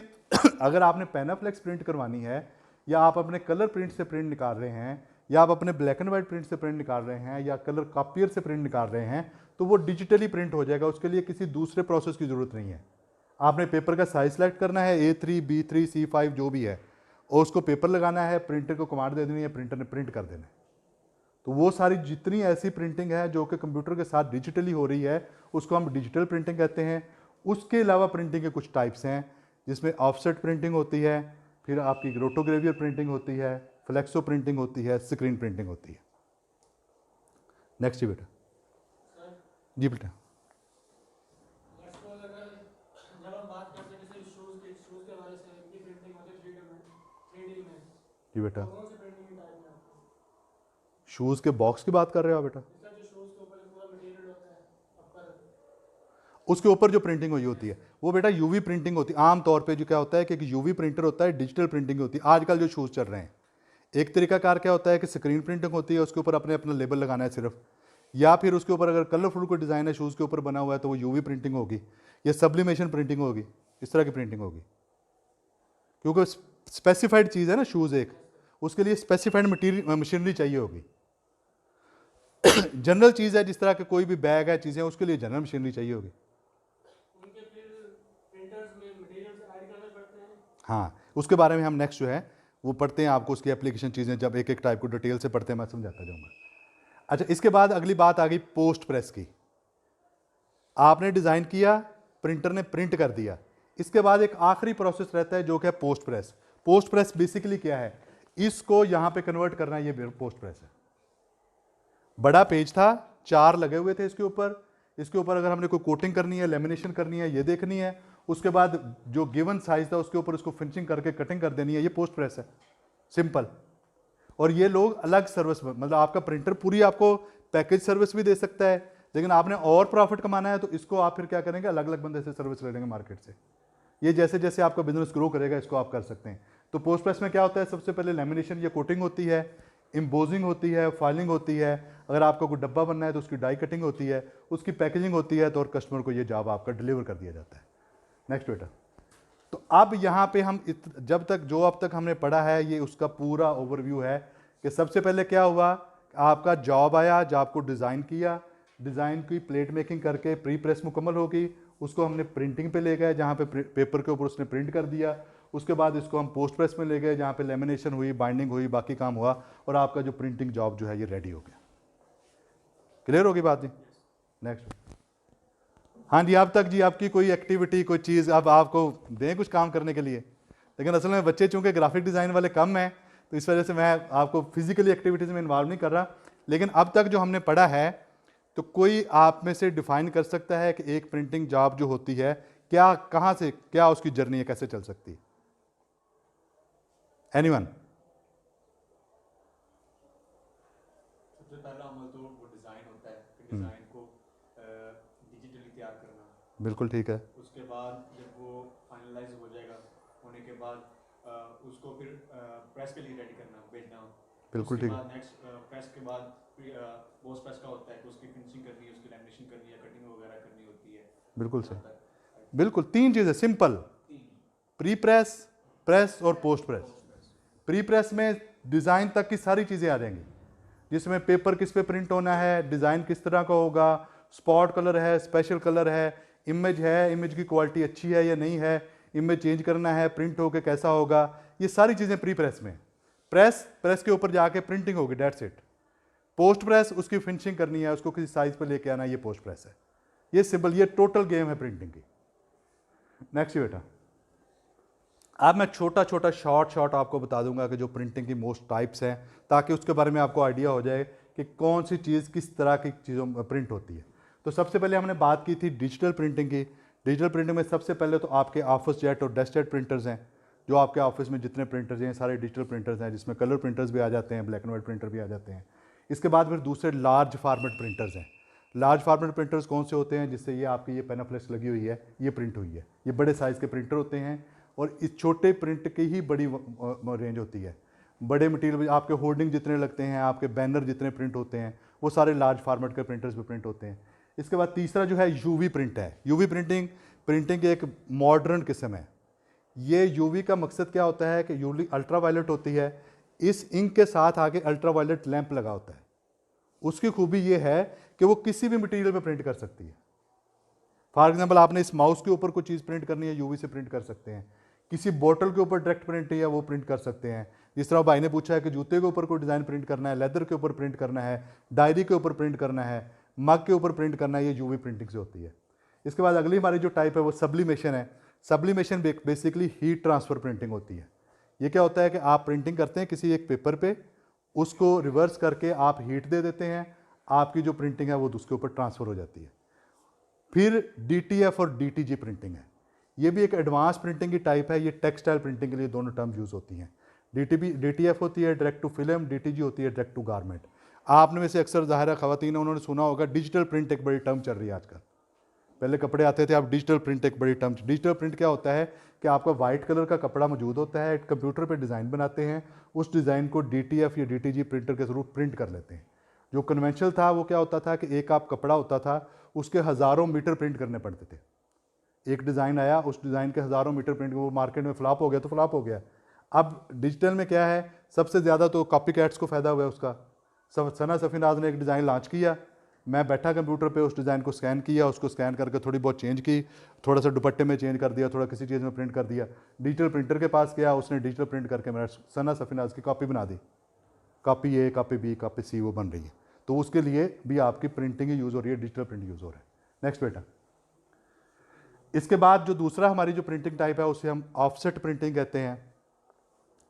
अगर आपने पेनाफ्लेक्स प्रिंट करवानी है, या आप अपने कलर प्रिंट से प्रिंट निकाल रहे हैं, या आप अपने ब्लैक एंड वाइट प्रिंट से प्रिंट निकाल रहे हैं, या कलर कॉपियर से प्रिंट निकाल रहे हैं, तो वो डिजिटली प्रिंट हो जाएगा। उसके लिए किसी दूसरे प्रोसेस की ज़रूरत नहीं है। आपने पेपर का साइज सेलेक्ट करना है, A3, B3, C5 जो भी है, और उसको पेपर लगाना है, प्रिंटर को कमांड दे देनी है, प्रिंटर ने प्रिंट कर देना है। तो वो सारी जितनी ऐसी प्रिंटिंग है जो कि कंप्यूटर के साथ डिजिटली हो रही है, उसको हम डिजिटल प्रिंटिंग कहते हैं। उसके अलावा प्रिंटिंग के कुछ टाइप्स हैं जिसमें ऑफसेट प्रिंटिंग होती है, फिर आपकी रोटोग्रेवियर प्रिंटिंग होती है, फ्लेक्सो प्रिंटिंग होती है, स्क्रीन प्रिंटिंग होती है। नेक्स्ट जी बेटा। जी बेटा। जब हम बात करते हैं जैसे शूज़ के हवाले से इनकी प्रिंटिंग होती है 3D में, जी बेटा। कौन सी प्रिंटिंग टाइप है आपको? शूज़ के बॉक्स की बात कर रहे हो आप बेटा? इसका जो शूज़ के ऊपर पूरा मटेरियल होता है ऊपर, उसके ऊपर जो प्रिंटिंग हुई होती है वो बेटा यूवी प्रिंटिंग होती है। आम तौर पे जो क्या होता है कि एक यूवी प्रिंटर होता है, डिजिटल प्रिंटिंग होती है। आजकल जो शूज़ चल रहे हैं, एक तरीकाकार क्या होता है कि स्क्रीन प्रिंटिंग होती है, उसके ऊपर अपने अपना लेबल लगाना है सिर्फ, या फिर उसके ऊपर अगर कलरफुल कोई डिज़ाइन है शूज़ के ऊपर बना हुआ है तो वो यूवी प्रिंटिंग होगी, या सब्लिमेशन प्रिंटिंग होगी, इस तरह की प्रिंटिंग होगी। क्योंकि स्पेसिफाइड चीज़ है ना शूज़, एक उसके लिए स्पेसिफाइड मशीनरी चाहिए होगी। जनरल चीज़ है, जिस तरह के कोई भी बैग है, चीज़ें, उसके लिए जनरल मशीनरी चाहिए होगी। उनके फिर प्रिंटर्स में मटेरियल्स ऐड करने पड़ते हैं। हाँ, उसके बारे में हम नेक्स्ट जो है वो पढ़ते हैं, आपको उसकी एप्लीकेशन चीज़ें जब एक एक टाइप को डिटेल से पढ़ते हैं मैं समझाता जाऊँगा। अच्छा, इसके बाद अगली बात आ गई पोस्ट प्रेस की। आपने डिज़ाइन किया, प्रिंटर ने प्रिंट कर दिया, इसके बाद एक आखिरी प्रोसेस रहता है जो कि है post press. Post press basically क्या है, इसको यहाँ पे कन्वर्ट करना, ये पोस्ट प्रेस है। बड़ा पेज था, 4 लगे हुए थे इसके ऊपर, इसके ऊपर अगर हमने कोई कोटिंग करनी है, लेमिनेशन करनी है, ये देखनी है, उसके बाद जो गिवन साइज था उसके ऊपर उसको फिनिशिंग करके कटिंग कर देनी है, ये पोस्ट प्रेस है, सिंपल। और ये लोग अलग सर्विस, मतलब आपका प्रिंटर पूरी आपको पैकेज सर्विस भी दे सकता है, लेकिन आपने और प्रॉफिट कमाना है तो इसको आप फिर क्या करेंगे, अलग अलग बंदे से सर्विस ले लेंगे मार्केट से। ये जैसे जैसे आपका बिजनेस ग्रो करेगा इसको आप कर सकते हैं। तो पोस्ट प्रेस में क्या होता है, सबसे पहले लेमिनेशन या कोटिंग होती है, एम्बोजिंग होती है, फाइलिंग होती है, अगर आपको कोई डब्बा बनना है तो उसकी डाई कटिंग होती है, उसकी पैकेजिंग होती है, तो और कस्टमर को ये जॉब आपका डिलीवर कर दिया जाता है। नेक्स्ट बेटा। तो अब यहाँ पे हम जब तक जो अब तक हमने पढ़ा है ये उसका पूरा ओवरव्यू है कि सबसे पहले क्या हुआ, आपका जॉब आया, जॉब को डिज़ाइन किया, डिज़ाइन की प्लेट मेकिंग करके प्री प्रेस मुकम्मल होगी, उसको हमने प्रिंटिंग पे ले गए जहाँ पे पेपर के ऊपर उसने प्रिंट कर दिया, उसके बाद इसको हम पोस्ट प्रेस में ले गए जहाँ पे लेमिनेशन हुई, बाइंडिंग हुई, बाकी काम हुआ, और आपका जो प्रिंटिंग जॉब जो है ये रेडी हो गया। क्लियर होगी बात जी? नेक्स्ट। हाँ जी, अब तक जी आपकी कोई एक्टिविटी, कोई चीज़ अब आपको दें कुछ काम करने के लिए, लेकिन असल में बच्चे चूँकि ग्राफिक डिज़ाइन वाले कम हैं तो इस वजह से मैं आपको फिजिकली एक्टिविटीज़ में इन्वॉल्व नहीं कर रहा। लेकिन अब तक जो हमने पढ़ा है, तो कोई आप में से डिफाइन कर सकता है कि एक प्रिंटिंग जॉब जो होती है क्या, कहाँ से क्या उसकी जर्नी है, कैसे चल सकती है? एनीवन? सबसे पहला अमल तो वो डिज़ाइन होता है, फिर डिज़ाइन को डिजिटली तैयार करना। बिल्कुल ठीक है। उसके बाद जब वो फाइनलाइज हो जाएगा, होने के बाद उसको फिर प्रेस के लिए रेडी करना, भेजना। बिल्कुल ठीक है। नेक्स्ट प्रेस के बाद पोस्ट प्रेस का होता है कि उसकी फिनिशिंग करनी है, उसकी लैमिनेशन करनी है, कटिंग वगैरह करनी होती है। बिल्कुल सही, बिल्कुल 3 चीज़ें सिंपल, प्री प्रेस, प्रेस और पोस्ट प्रेस। प्री प्रेस में डिज़ाइन तक की सारी चीज़ें आ जाएंगी, जिसमें पेपर किस पे प्रिंट होना है, डिज़ाइन किस तरह का होगा, स्पॉट कलर है, स्पेशल कलर है, इमेज है, इमेज की क्वालिटी अच्छी है या नहीं है, इमेज चेंज करना है, प्रिंट होके कैसा होगा, ये सारी चीज़ें प्री प्रेस में। प्रेस के ऊपर जाके प्रिंटिंग होगी, डेट्स इट। पोस्ट प्रेस उसकी फिनिशिंग करनी है, उसको किसी साइज पे लेके आना है, ये पोस्ट प्रेस है। ये सिंपल, ये टोटल गेम है प्रिंटिंग की। नेक्स्ट बेटा। अब मैं छोटा छोटा शॉर्ट आपको बता दूंगा कि जो प्रिंटिंग की मोस्ट टाइप्स हैं, ताकि उसके बारे में आपको आइडिया हो जाए कि कौन सी चीज़ किस तरह की चीज़ों में प्रिंट होती है। तो सबसे पहले हमने बात की थी डिजिटल प्रिंटिंग की। डिजिटल प्रिंटिंग में सबसे पहले तो आपके ऑफिस जेट और डेस्कटॉप प्रिंटर्स हैं, जो आपके ऑफिस में जितने प्रिंटर्स हैं सारे डिजिटल प्रिंटर्स हैं, जिसमें कलर प्रिंटर्स भी आ जाते हैं, ब्लैक एंड वाइट प्रिंटर भी आ जाते हैं। इसके बाद फिर दूसरे लार्ज फार्मेट प्रिंटर्स हैं। लार्ज फार्मेट प्रिंटर्स कौन से होते हैं, जिससे ये आपकी ये पेनाफ्लेक्स लगी हुई है, ये प्रिंट हुई है, ये बड़े साइज़ के प्रिंटर होते हैं, और इस छोटे प्रिंट की ही बड़ी रेंज होती है। बड़े मटीरियल आपके होर्डिंग जितने लगते हैं, आपके बैनर जितने प्रिंट होते हैं, वो सारे लार्ज फार्मेट के प्रिंटर्स पे प्रिंट होते हैं। इसके बाद तीसरा जो है यूवी प्रिंट है। यूवी प्रिंटिंग एक मॉडर्न किस्म है। ये यूवी का मकसद क्या होता है कि यूवी अल्ट्रा वायलेट होती है, इस इंक के साथ आगे अल्ट्रा वायलेट लैंप लगा होता है। उसकी खूबी ये है कि वो किसी भी मटेरियल पे प्रिंट कर सकती है। फॉर एग्जांपल आपने इस माउस के ऊपर कोई चीज़ प्रिंट करनी है, यूवी से प्रिंट कर सकते हैं। किसी बोतल के ऊपर डायरेक्ट प्रिंट है वो प्रिंट कर सकते हैं। जिस तरह भाई ने पूछा है कि जूते के ऊपर कोई डिज़ाइन प्रिंट करना है, लेदर के ऊपर प्रिंट करना है, डायरी के ऊपर प्रिंट करना है, मग के ऊपर प्रिंट करना है, ये यूवी प्रिंटिंग से होती है। इसके बाद अगली हमारी जो टाइप है वो सब्लिमेशन है। Sublimation basically heat transfer printing होती है। ये क्या होता है कि आप प्रिंटिंग करते हैं किसी एक पेपर पे, उसको रिवर्स करके आप हीट दे देते हैं, आपकी जो प्रिंटिंग है वो उसके ऊपर ट्रांसफ़र हो जाती है। फिर DTF और DTG प्रिंटिंग है। ये भी एक एडवांस प्रिंटिंग की टाइप है। ये टेक्सटाइल प्रिंटिंग के लिए दोनों टर्म यूज़ होती हैं। DTF होती है डायरेक्ट टू फिल्म, DTG होती है डायरेक्ट टू गारमेंट। आपने में से अक्सर ज़ाहिर ख़वातीन उन्होंने सुना होगा डिजिटल प्रिंट एक बड़ी टर्म चल रही है आजकल। पहले कपड़े आते थे, अब डिजिटल प्रिंट एक बड़ी टर्म। डिजिटल प्रिंट क्या होता है कि आपका वाइट कलर का कपड़ा मौजूद होता है, कंप्यूटर पे डिज़ाइन बनाते हैं, उस डिज़ाइन को DTF या DTG प्रिंटर के थ्रू प्रिंट कर लेते हैं। जो कन्वेंशनल था वो क्या होता था कि एक आप कपड़ा होता था, उसके हज़ारों मीटर प्रिंट करने पड़ते थे। एक डिज़ाइन आया, उस डिज़ाइन के हज़ारों मीटर प्रिंट, वो मार्केट में फ्लॉप हो गया तो फ्लॉप हो गया। अब डिजिटल में क्या है, सबसे ज़्यादा तो कॉपी कैट्स को फ़ायदा हुआ है उसका, सना सफ़ीनाज ने एक डिज़ाइन लॉन्च किया, मैं बैठा कंप्यूटर पे, उस डिज़ाइन को स्कैन किया, उसको स्कैन करके थोड़ी बहुत चेंज की, थोड़ा सा दुपट्टे में चेंज कर दिया, थोड़ा किसी चीज़ में प्रिंट कर दिया, डिजिटल प्रिंटर के पास गया, उसने डिजिटल प्रिंट करके मेरा सना सफ़ीनाज की कॉपी बना दी। कॉपी ए, कॉपी बी, कॉपी सी वो बन रही है। तो उसके लिए भी आपकी प्रिंटिंग यूज़ हो रही है, डिजिटल प्रिंट यूज़ हो रहा है। नेक्स्ट बेटा, इसके बाद जो दूसरा हमारी जो प्रिंटिंग टाइप है उसे हम ऑफसेट प्रिंटिंग कहते हैं।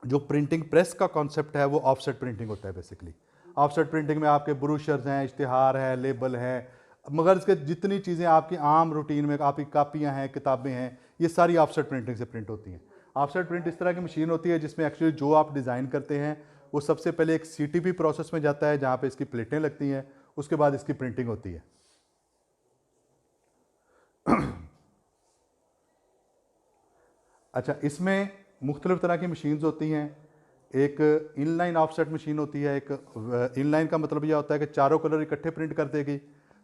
जो प्रिंटिंग प्रेस का कॉन्सेप्ट है वो ऑफसेट प्रिंटिंग होता है बेसिकली। ऑफसेट प्रिंटिंग में आपके ब्रोशर्स हैं, इश्तिहार है, लेबल है, मगर इसके जितनी चीज़ें आपकी आम रूटीन में आपकी कापियाँ हैं, किताबें हैं, ये सारी ऑफसेट प्रिंटिंग से प्रिंट होती हैं। ऑफसेट प्रिंट इस तरह की मशीन होती है जिसमें एक्चुअली जो आप डिज़ाइन करते हैं वो सबसे पहले एक CTP प्रोसेस में जाता है जहाँ पे इसकी प्लेटें लगती हैं, उसके बाद इसकी प्रिंटिंग होती है। अच्छा, इसमें मुख्तलिफ तरह की मशीन्स होती हैं। एक इनलाइन ऑफसेट मशीन होती है, एक इनलाइन का मतलब यह होता है कि चारों कलर इकट्ठे प्रिंट कर देगी।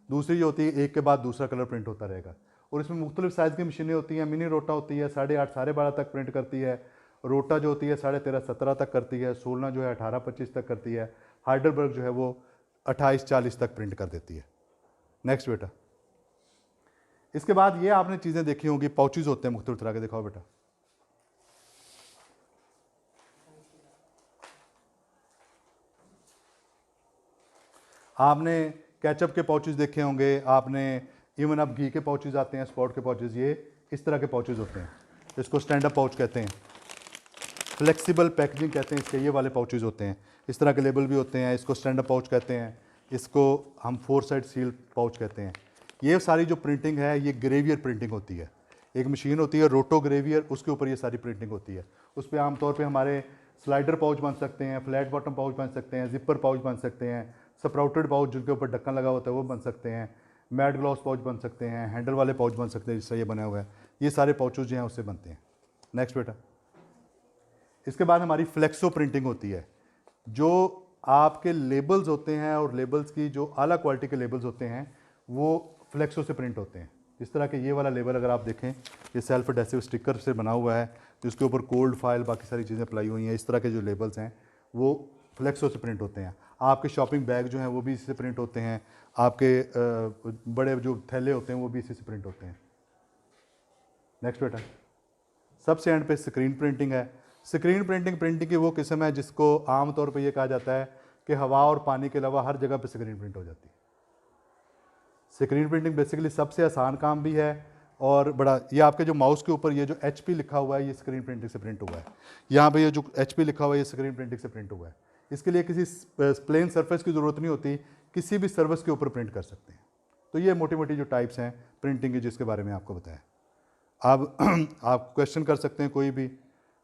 दूसरी जो होती है एक के बाद दूसरा कलर प्रिंट होता रहेगा, और इसमें मुख्तलिफ साइज़ की मशीनें होती हैं। मिनी रोटा होती है 8.5 12.5 तक प्रिंट करती है। रोटा जो होती है 13.5 17 तक करती है। सोलना जो है 18 25 तक करती है। हाइडलबर्ग जो है वो 28 40 तक प्रिंट कर देती है। नेक्स्ट बेटा, इसके बाद ये आपने चीज़ें देखी होंगी, पाउचेज होते हैं मुख्तलिफ तरह के। दिखाओ बेटा, आपने केचप के पाउचेज देखे होंगे, आपने इवन अब घी के पाउचेज आते हैं, स्पॉट के पाउचेज, ये इस तरह के पाउचेज होते हैं। इसको स्टैंड अप पाउच कहते हैं, फ्लेक्सिबल पैकेजिंग कहते हैं इसके। ये वाले पाउचेज होते हैं, इस तरह के लेबल भी होते हैं। इसको स्टैंड अप पाउच कहते हैं, इसको हम 4 साइड सील पाउच कहते हैं। ये सारी जो प्रिंटिंग है ये ग्रेवियर प्रिंटिंग होती है। एक मशीन होती है रोटो ग्रेवियर, उसके ऊपर ये सारी प्रिंटिंग होती है। उस पर आमतौर पर हमारे स्लाइडर पाउच बन सकते हैं, फ्लैट बॉटम पाउच बन सकते हैं, जिपर पाउच बन सकते हैं, स्प्राउटेड पाउच जिनके ऊपर ढक्कन लगा होता है वो बन सकते हैं, मैट ग्लास पाउच बन सकते हैं, हैंडल वाले पाउच बन सकते हैं जिससे ये बना हुआ है। ये सारे पाउचेज जो हैं उससे बनते हैं। नेक्स्ट बेटा, इसके बाद हमारी फ्लेक्सो प्रिंटिंग होती है। जो आपके लेबल्स होते हैं और लेबल्स की जो आला क्वालिटी के लेबल्स होते हैं वो फ्लेक्सो से प्रिंट होते हैं। जिस तरह के ये वाला लेबल अगर आप देखें, ये सेल्फ एडेसिव स्टिकर से बना हुआ है, जिसके ऊपर कोल्ड फाइल बाकी सारी चीज़ें अप्लाई हुई हैं। इस तरह के जो लेबल्स हैं वो फ्लेक्सो से प्रिंट होते हैं। आपके शॉपिंग बैग जो हैं वो भी इसी से प्रिंट होते हैं। आपके बड़े जो थैले होते हैं वो भी इसी से प्रिंट होते हैं। नेक्स्ट बेटा, सबसे एंड पे स्क्रीन प्रिंटिंग है। स्क्रीन प्रिंटिंग की वो किस्म है जिसको आमतौर पे ये कहा जाता है कि हवा और पानी के अलावा हर जगह पे स्क्रीन प्रिंट हो जाती है। स्क्रीन प्रिंटिंग बेसिकली सबसे आसान काम भी है और बड़ा, ये आपके जो माउस के ऊपर ये जो HP लिखा हुआ है ये स्क्रीन प्रिंटिंग से प्रिंट हुआ है। यहाँ पे ये जो HP लिखा हुआ है ये स्क्रीन प्रिंटिंग से प्रिंट हुआ है। इसके लिए किसी प्लेन सरफेस की ज़रूरत नहीं होती, किसी भी सर्फेस के ऊपर प्रिंट कर सकते हैं। तो ये मोटी मोटी जो टाइप्स हैं प्रिंटिंग की जिसके बारे में आपको बताया। अब आप क्वेश्चन कर सकते हैं कोई भी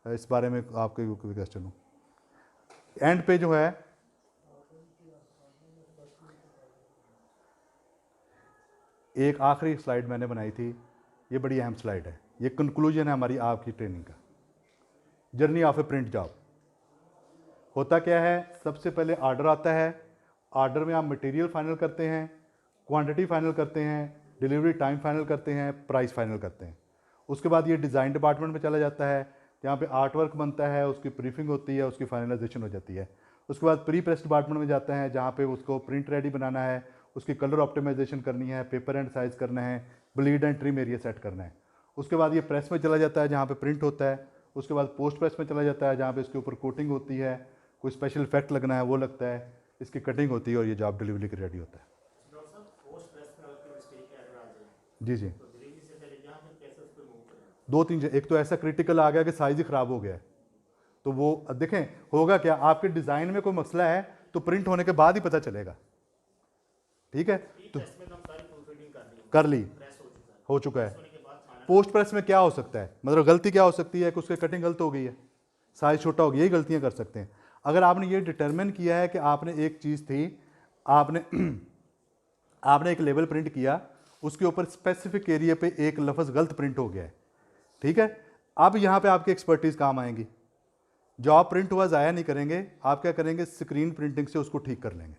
इस बारे में, आपके कोई क्वेश्चन हो। एंड पे जो है एक आखिरी स्लाइड मैंने बनाई थी, ये बड़ी अहम स्लाइड है। ये कंक्लूजन है हमारी आपकी ट्रेनिंग का। Journey of A print job होता क्या है, सबसे पहले ऑर्डर आता है। ऑर्डर में आप मटेरियल फाइनल करते हैं, क्वांटिटी फाइनल करते हैं, डिलीवरी टाइम फाइनल करते हैं, प्राइस फाइनल करते हैं। उसके बाद ये डिज़ाइन डिपार्टमेंट में चला जाता है, जहाँ पे आर्ट वर्क बनता है, उसकी प्रीफिंग होती है, उसकी फाइनलाइजेशन हो जाती है। उसके बाद प्री प्रेस डिपार्टमेंट में जाता है, जहाँ पे उसको प्रिंट रेडी बनाना है, उसकी कलर ऑप्टिमाइजेशन करनी है, पेपर एंड साइज़ करना है, bleed and trim area set करना है। उसके बाद ये प्रेस में चला जाता है जहाँ पे प्रिंट होता है। उसके बाद पोस्ट प्रेस में चला जाता है जहाँ पे इसके ऊपर कोटिंग होती है, कोई स्पेशल इफेक्ट लगना है वो लगता है, इसकी कटिंग होती है और ये जॉब डिलीवरी के रेडी होता है। जी जी, 2-3, एक तो ऐसा क्रिटिकल आ गया कि साइज़ ही ख़राब हो गया है, तो वो देखें होगा क्या, आपके डिज़ाइन में कोई मसला है तो प्रिंट होने के बाद ही पता चलेगा। ठीक है, तो कर ली, हो चुका है। पोस्ट प्रेस में क्या हो सकता है, मतलब गलती क्या हो सकती है कि उसकी कटिंग गलत हो गई है, साइज़ छोटा हो गया, यही गलतियाँ कर सकते हैं। अगर आपने ये डिटरमिन किया है कि आपने एक चीज़ थी, आपने आपने एक लेबल प्रिंट किया, उसके ऊपर स्पेसिफिक एरिया पे एक लफ्ज़ गलत प्रिंट हो गया है, ठीक है, अब यहाँ पे आपकी एक्सपर्टीज़ काम आएंगी। जॉब प्रिंट हुआ ज़ाया नहीं करेंगे, आप क्या करेंगे, स्क्रीन प्रिंटिंग से उसको ठीक कर लेंगे।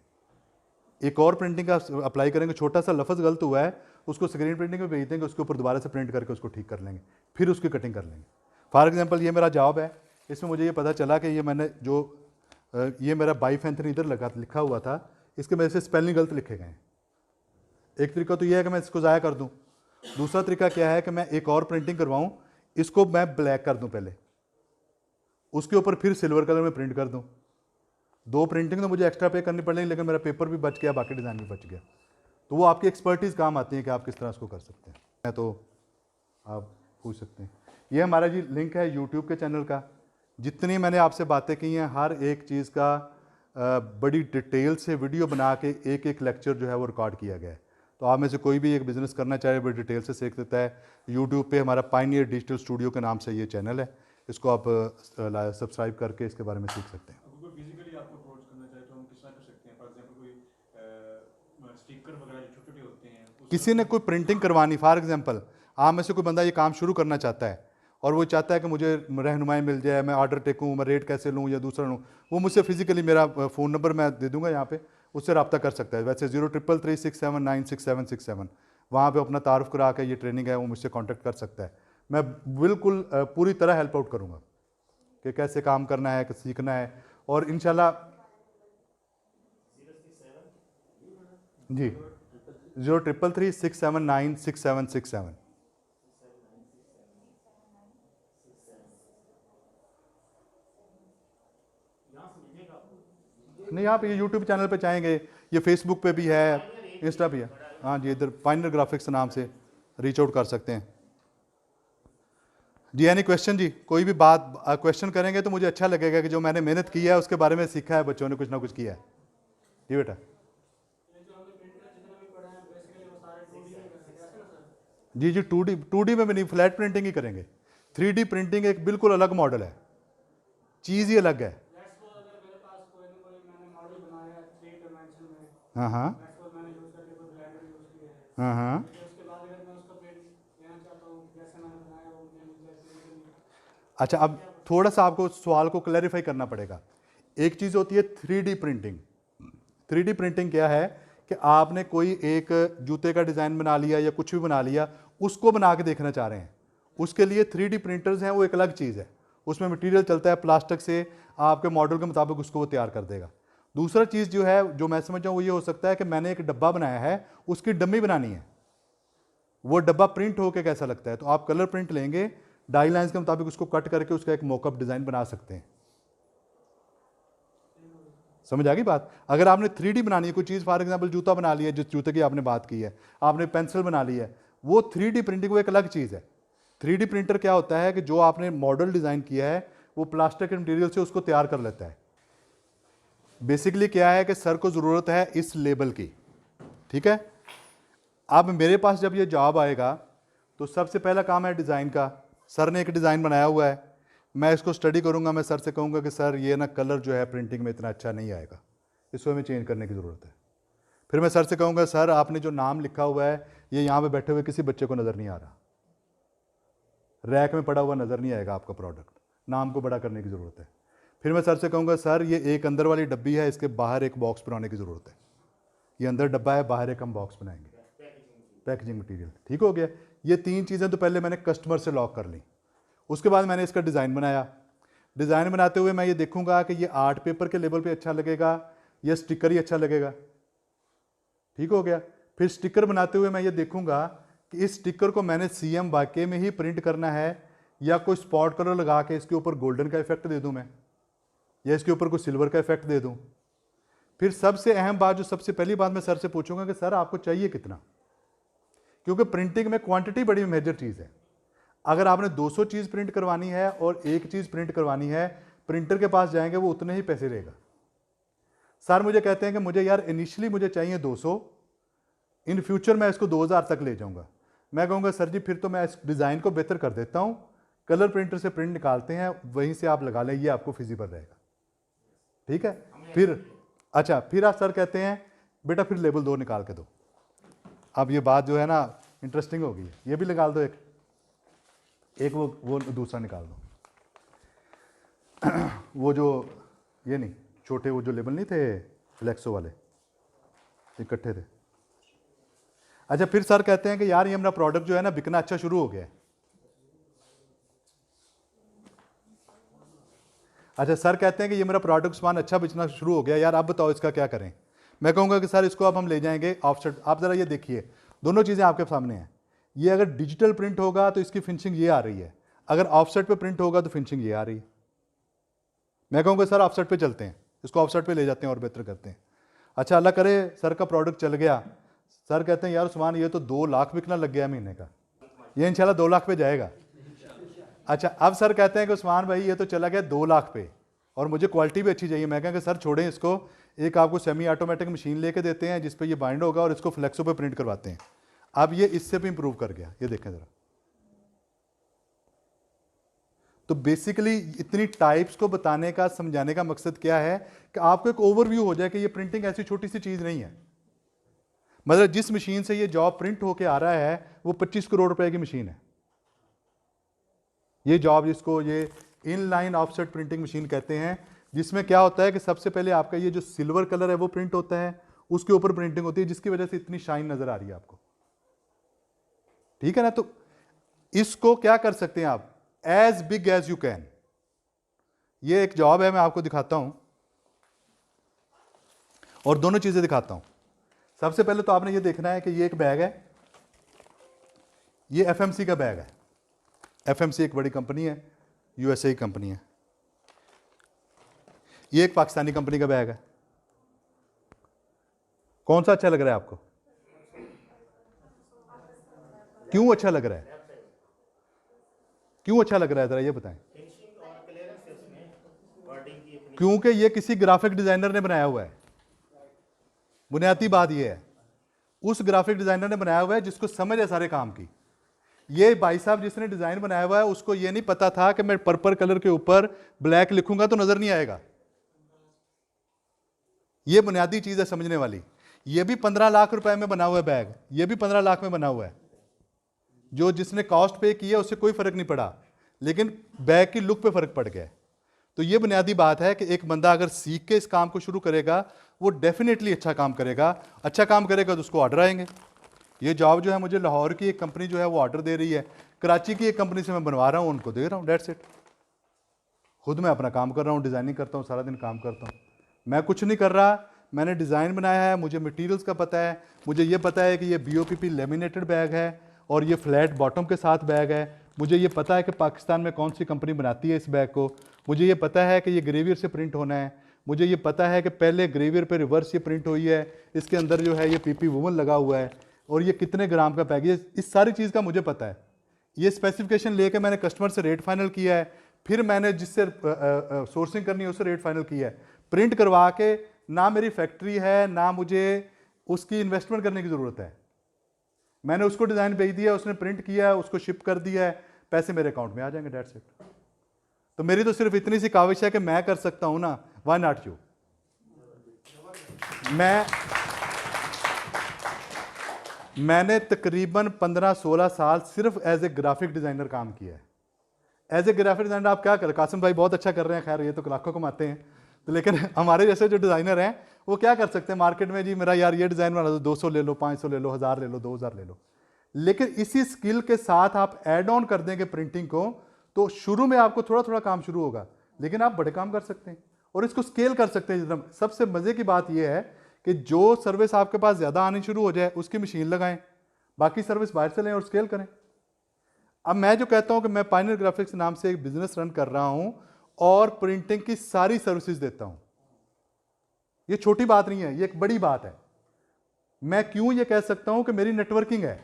एक और प्रिंटिंग का अप्लाई करेंगे, छोटा सा लफ्ज़ गलत हुआ है उसको स्क्रीन प्रिंटिंग में भेज देंगे, उसके ऊपर दोबारा से प्रिंट करके उसको ठीक कर लेंगे, फिर उसकी कटिंग कर लेंगे। फॉर एग्जांपल ये मेरा जॉब है, इसमें मुझे ये पता चला कि ये मैंने जो ये मेरा बाइफेंथ्रीन इधर लिखा हुआ था, इसके वजह से स्पेलिंग गलत लिखे गए हैं। एक तरीका तो ये है कि मैं इसको ज़ाया कर दूं, दूसरा तरीका क्या है कि मैं एक और प्रिंटिंग करवाऊं, इसको मैं ब्लैक कर दूं पहले, उसके ऊपर फिर सिल्वर कलर में प्रिंट कर दूं। 2 प्रिंटिंग तो मुझे एक्स्ट्रा पे करनी पड़ेगी, लेकिन मेरा पेपर भी बच गया, बाकी डिज़ाइन भी बच गया। तो वो आपकी एक्सपर्टीज़ काम आती है कि आप किस तरह उसको कर सकते हैं। तो आप पूछ सकते हैं। ये हमारा जी लिंक है यूट्यूब के चैनल का। जितनी मैंने आपसे बातें की हैं, हर एक चीज़ का बड़ी डिटेल से वीडियो बना के एक एक लेक्चर जो है वो रिकॉर्ड किया गया है। तो आप में से कोई भी एक बिज़नेस करना चाहे बड़ी डिटेल से सीख देता है। यूट्यूब पे हमारा पायनियर डिजिटल स्टूडियो के नाम से ये चैनल है, इसको आप सब्सक्राइब करके इसके बारे में सीख सकते हैं। अगर कोई फिजिकली आपको अप्रोच करना चाहे तो हम किस तरह कर सकते हैं? फॉर एग्जांपल कोई स्टिकर वगैरह जो छोटे छोटे होते हैं, किसी ने कोई प्रिंटिंग करवानी, फॉर एग्जांपल आप में से कोई बंदा ये काम शुरू करना चाहता है और वो चाहता है कि मुझे रहनुमाई मिल जाए, मैं ऑर्डर टेकूँ, मैं रेट कैसे लूँ या दूसरा लूँ, वो मुझसे फिजिकली, मेरा फ़ोन नंबर मैं दे दूंगा यहाँ पे, उससे रब्ता कर सकता है। वैसे 033367966767 वहाँ पे अपना तारुफ करा के ये ट्रेनिंग है वो मुझसे कांटेक्ट कर सकता है। मैं बिल्कुल पूरी तरह हेल्प आउट करूँगा कि कैसे काम करना है, कैसे सीखना है। और इंशाल्लाह जी 033367966767 नहीं, आप ये यूट्यूब चैनल पे चाहेंगे, ये फेसबुक पे भी है, इंस्टा भी है। हाँ जी, इधर पायनियर ग्राफिक्स नाम से रीच आउट कर सकते हैं जी। एनी क्वेश्चन जी? कोई भी बात क्वेश्चन करेंगे तो मुझे अच्छा लगेगा कि जो मैंने मेहनत की है उसके बारे में सीखा है, बच्चों ने कुछ ना कुछ किया है। जी बेटा। जी जी 2D में भी नहीं, फ्लैट प्रिंटिंग ही करेंगे। 3D प्रिंटिंग एक बिल्कुल अलग मॉडल है, चीज़ ही अलग है। हाँ हाँ हाँ हाँ। अच्छा, अब थोड़ा सा आपको सवाल को क्लैरिफाई करना पड़ेगा। एक चीज़ होती है 3D प्रिंटिंग। 3D प्रिंटिंग क्या है कि आपने कोई एक जूते का डिज़ाइन बना लिया या कुछ भी बना लिया, उसको बना के देखना चाह रहे हैं, उसके लिए 3D प्रिंटर्स हैं, वो एक अलग चीज़ है। उसमें मटेरियल चलता है प्लास्टिक से, आपके मॉडल के मुताबिक उसको वो तैयार कर देगा। दूसरा चीज़ जो है, जो मैं समझ हूँ, वो ये हो सकता है कि मैंने एक डब्बा बनाया है, उसकी डम्मी बनानी है, वो डब्बा प्रिंट होकर कैसा लगता है, तो आप कलर प्रिंट लेंगे, डाई लाइंस के मुताबिक उसको कट करके उसका एक मॉकअप डिज़ाइन बना सकते हैं। समझ आ गई बात? अगर आपने 3D बनानी है कोई चीज़, फॉर एग्जांपल जूता बना लिया, जिस जूते की आपने बात की है, आपने पेंसिल बना ली है, वो 3D प्रिंटिंग वो एक अलग चीज़ है। 3D प्रिंटर क्या होता है कि जो आपने मॉडल डिज़ाइन किया है वो प्लास्टिक के मटेरियल से उसको तैयार कर लेता है। बेसिकली क्या है कि सर को ज़रूरत है इस लेबल की, ठीक है। अब मेरे पास जब ये जॉब आएगा तो सबसे पहला काम है डिज़ाइन का। सर ने एक डिज़ाइन बनाया हुआ है, मैं इसको स्टडी करूंगा, मैं सर से कहूंगा कि सर ये ना कलर जो है प्रिंटिंग में इतना अच्छा नहीं आएगा, इसको हमें चेंज करने की ज़रूरत है। फिर मैं सर से कहूंगा सर आपने जो नाम लिखा हुआ है ये यहाँ पे बैठे हुए किसी बच्चे को नज़र नहीं आ रहा, रैक में पड़ा हुआ नज़र नहीं आएगा आपका प्रोडक्ट, नाम को बड़ा करने की ज़रूरत है। फिर मैं सर से कहूँगा सर ये एक अंदर वाली डब्बी है, इसके बाहर एक बॉक्स बनाने की ज़रूरत है, ये अंदर डब्बा है, बाहर एक हम बॉक्स बनाएंगे, पैकेजिंग मटीरियल। ठीक हो गया। ये 3 चीज़ें तो पहले मैंने कस्टमर से लॉक कर ली। उसके बाद मैंने इसका डिज़ाइन बनाया। डिज़ाइन बनाते हुए मैं ये देखूंगा कि ये आर्ट पेपर के लेवल पे अच्छा लगेगा या स्टिकर ही अच्छा लगेगा। ठीक हो गया। फिर स्टिकर बनाते हुए मैं ये देखूंगा कि इस स्टिकर को मैंने CM वाकई में ही प्रिंट करना है या कोई स्पॉट कलर लगा के इसके ऊपर गोल्डन का इफेक्ट दे दूं मैं, या इसके ऊपर कोई सिल्वर का इफेक्ट दे दूं। फिर सबसे अहम बात, जो सबसे पहली बात मैं सर से पूछूंगा कि सर आपको चाहिए कितना, क्योंकि प्रिंटिंग में क्वांटिटी बड़ी मेजर चीज़ है। अगर आपने 200 चीज़ प्रिंट करवानी है और एक चीज़ प्रिंट करवानी है, प्रिंटर के पास जाएंगे वो उतने ही पैसे लेगा। सर मुझे कहते हैं कि मुझे यार इनिशियली मुझे चाहिए 200, इन फ्यूचर मैं इसको 2000 तक ले जाऊंगा। मैं कहूँगा सर जी फिर तो मैं इस डिज़ाइन को बेहतर कर देता हूँ, कलर प्रिंटर से प्रिंट निकालते हैं, वहीं से आप लगा लें, ये आपको फिजिबल रहेगा। ठीक है। फिर अच्छा, फिर आप सर कहते हैं बेटा फिर लेबल 2 निकाल के दो। अब ये बात जो है ना इंटरेस्टिंग हो गई है, ये भी निकाल दो, एक वो दूसरा निकाल दो। वो जो ये नहीं, छोटे वो जो लेबल नहीं थे फ्लेक्सो वाले, इकट्ठे थे। अच्छा, फिर सर कहते हैं कि यार ये मेरा प्रोडक्ट जो है ना बिकना अच्छा शुरू हो गया है। अच्छा सर कहते हैं कि ये मेरा प्रोडक्ट सामान अच्छा बेचना शुरू हो गया यार, अब बताओ इसका क्या करें। मैं कहूँगा कि सर इसको अब हम ले जाएंगे ऑफसेट। आप ज़रा ये देखिए, दोनों चीज़ें आपके सामने हैं। ये अगर डिजिटल प्रिंट होगा तो इसकी फिनिशिंग ये आ रही है, अगर ऑफसेट पे प्रिंट होगा तो फिनिशिंग ये आ रही है। मैं कहूँगा सर ऑफसेट पे चलते हैं, इसको ऑफसेट पे ले जाते हैं और बेहतर करते हैं। अच्छा अल्लाह करे सर का प्रोडक्ट चल गया, सर कहते हैं यार उस्मान ये तो 2 लाख बिकना लग गया महीने का, ये इंशाल्लाह 2 लाख पे जाएगा। अच्छा अब सर कहते हैं कि उस्मान भाई ये तो चला गया 2 लाख पे और मुझे क्वालिटी भी अच्छी चाहिए। मैं कहूँगा सर छोड़ें इसको, एक आपको सेमी ऑटोमेटिक मशीन लेके देते हैं जिस पे ये बाइंड होगा और इसको फ्लेक्सो पे प्रिंट करवाते हैं। अब ये इससे भी इंप्रूव कर गया, ये देखें ज़रा। तो बेसिकली इतनी टाइप्स को बताने का, समझाने का मकसद क्या है कि आपको एक ओवरव्यू हो जाए कि ये प्रिंटिंग ऐसी छोटी सी चीज़ नहीं है। मतलब जिस मशीन से ये जॉब प्रिंट होके आ रहा है वो 25 करोड़ रुपए की मशीन है। ये जॉब जिसको ये इनलाइन ऑफसेट प्रिंटिंग मशीन कहते हैं, जिसमें क्या होता है कि सबसे पहले आपका ये जो सिल्वर कलर है वो प्रिंट होता है, उसके ऊपर प्रिंटिंग होती है जिसकी वजह से इतनी शाइन नजर आ रही है आपको, ठीक है ना। तो इसको क्या कर सकते हैं आप, as big as you can. ये एक जॉब है, मैं आपको दिखाता हूं और दोनों चीजें दिखाता हूं। सबसे पहले तो आपने ये देखना है कि ये एक बैग है, ये एफएमसी का बैग है। एफएमसी एक बड़ी कंपनी है, यूएसए की कंपनी है। ये एक पाकिस्तानी कंपनी का बैग है। कौन सा अच्छा लग रहा है आपको? क्यों अच्छा लग रहा है? क्यों अच्छा लग रहा है जरा ये बताएं। क्योंकि ये किसी ग्राफिक डिजाइनर ने बनाया हुआ है। बुनियादी बात ये है, उस ग्राफिक डिजाइनर ने बनाया हुआ है जिसको समझ है सारे काम की। ये भाई साहब जिसने डिजाइन बनाया हुआ है उसको ये नहीं पता था कि मैं पर्पल कलर के ऊपर ब्लैक लिखूंगा तो नजर नहीं आएगा। ये बुनियादी चीज है समझने वाली। ये भी 15 लाख रुपए में बना हुआ है बैग, ये भी 15 लाख में बना हुआ है। जो जिसने कॉस्ट पे किया उससे कोई फर्क नहीं पड़ा, लेकिन बैग की लुक पे फर्क पड़ गया। तो ये बुनियादी बात है कि एक बंदा अगर सीख के इस काम को शुरू करेगा वो डेफिनेटली अच्छा काम करेगा। अच्छा काम करेगा तो उसको ऑर्डर आएंगे। ये जॉब जो है मुझे लाहौर की एक कंपनी जो है वो ऑर्डर दे रही है, कराची की एक कंपनी से मैं बनवा रहा हूँ, उनको दे रहा हूँ, डेट्स इट। खुद मैं अपना काम कर रहा हूँ, डिज़ाइनिंग करता हूँ, सारा दिन काम करता हूँ। मैं कुछ नहीं कर रहा, मैंने डिज़ाइन बनाया है, मुझे मटेरियल्स का पता है, मुझे ये पता है कि ये BOPP लेमिनेटेड बैग है और ये फ्लैट बॉटम के साथ बैग है। मुझे ये पता है कि पाकिस्तान में कौन सी कंपनी बनाती है इस बैग को। मुझे ये पता है कि ये ग्रेवियर से प्रिंट होना है। मुझे ये पता है कि पहले ग्रेवियर पे रिवर्स ये प्रिंट हुई है, इसके अंदर जो है ये PP वुमन लगा हुआ है और ये कितने ग्राम का बैग है, इस सारी चीज़ का मुझे पता है। ये स्पेसिफिकेशन लेके मैंने कस्टमर से रेट फाइनल किया है, फिर मैंने जिससे सोर्सिंग करनी है उससे रेट फाइनल किया है। प्रिंट करवा के ना मेरी फैक्ट्री है ना मुझे उसकी इन्वेस्टमेंट करने की ज़रूरत है। मैंने उसको डिज़ाइन भेज दिया, उसने प्रिंट किया है, उसको शिप कर दिया है, पैसे मेरे अकाउंट में आ जाएंगे, डेट्स इट। तो मेरी तो सिर्फ इतनी सी काविश है कि मैं कर सकता हूं ना, व्हाई नॉट यू। मैंने तकरीबन 15-16 साल सिर्फ एज ए ग्राफिक डिज़ाइनर काम किया है। एज ए ग्राफिक डिज़ाइनर आप क्या करें, कासिम भाई बहुत अच्छा कर रहे हैं, खैर ये तो लाखों कमाते हैं, तो लेकिन हमारे जैसे जो डिज़ाइनर हैं वो क्या कर सकते हैं मार्केट में, जी मेरा यार ये डिज़ाइन बना दो, 200 ले लो, 500 ले लो, 1000 ले लो, 2000 ले लो। लेकिन इसी स्किल के साथ आप ऐड ऑन कर देंगे प्रिंटिंग को, तो शुरू में आपको थोड़ा थोड़ा काम शुरू होगा, लेकिन आप बड़े काम कर सकते हैं और इसको स्केल कर सकते हैं। सबसे मज़े की बात यह है कि जो सर्विस आपके पास ज़्यादा आनी शुरू हो जाए उसकी मशीन लगाएं, बाकी सर्विस बाहर से लें और स्केल करें। अब मैं जो कहता हूं कि मैं पायनियर ग्राफिक्स नाम से एक बिजनेस रन कर रहा हूं और प्रिंटिंग की सारी सर्विसेज देता हूं, ये छोटी बात नहीं है, ये एक बड़ी बात है। मैं क्यों ये कह सकता हूं कि मेरी नेटवर्किंग है,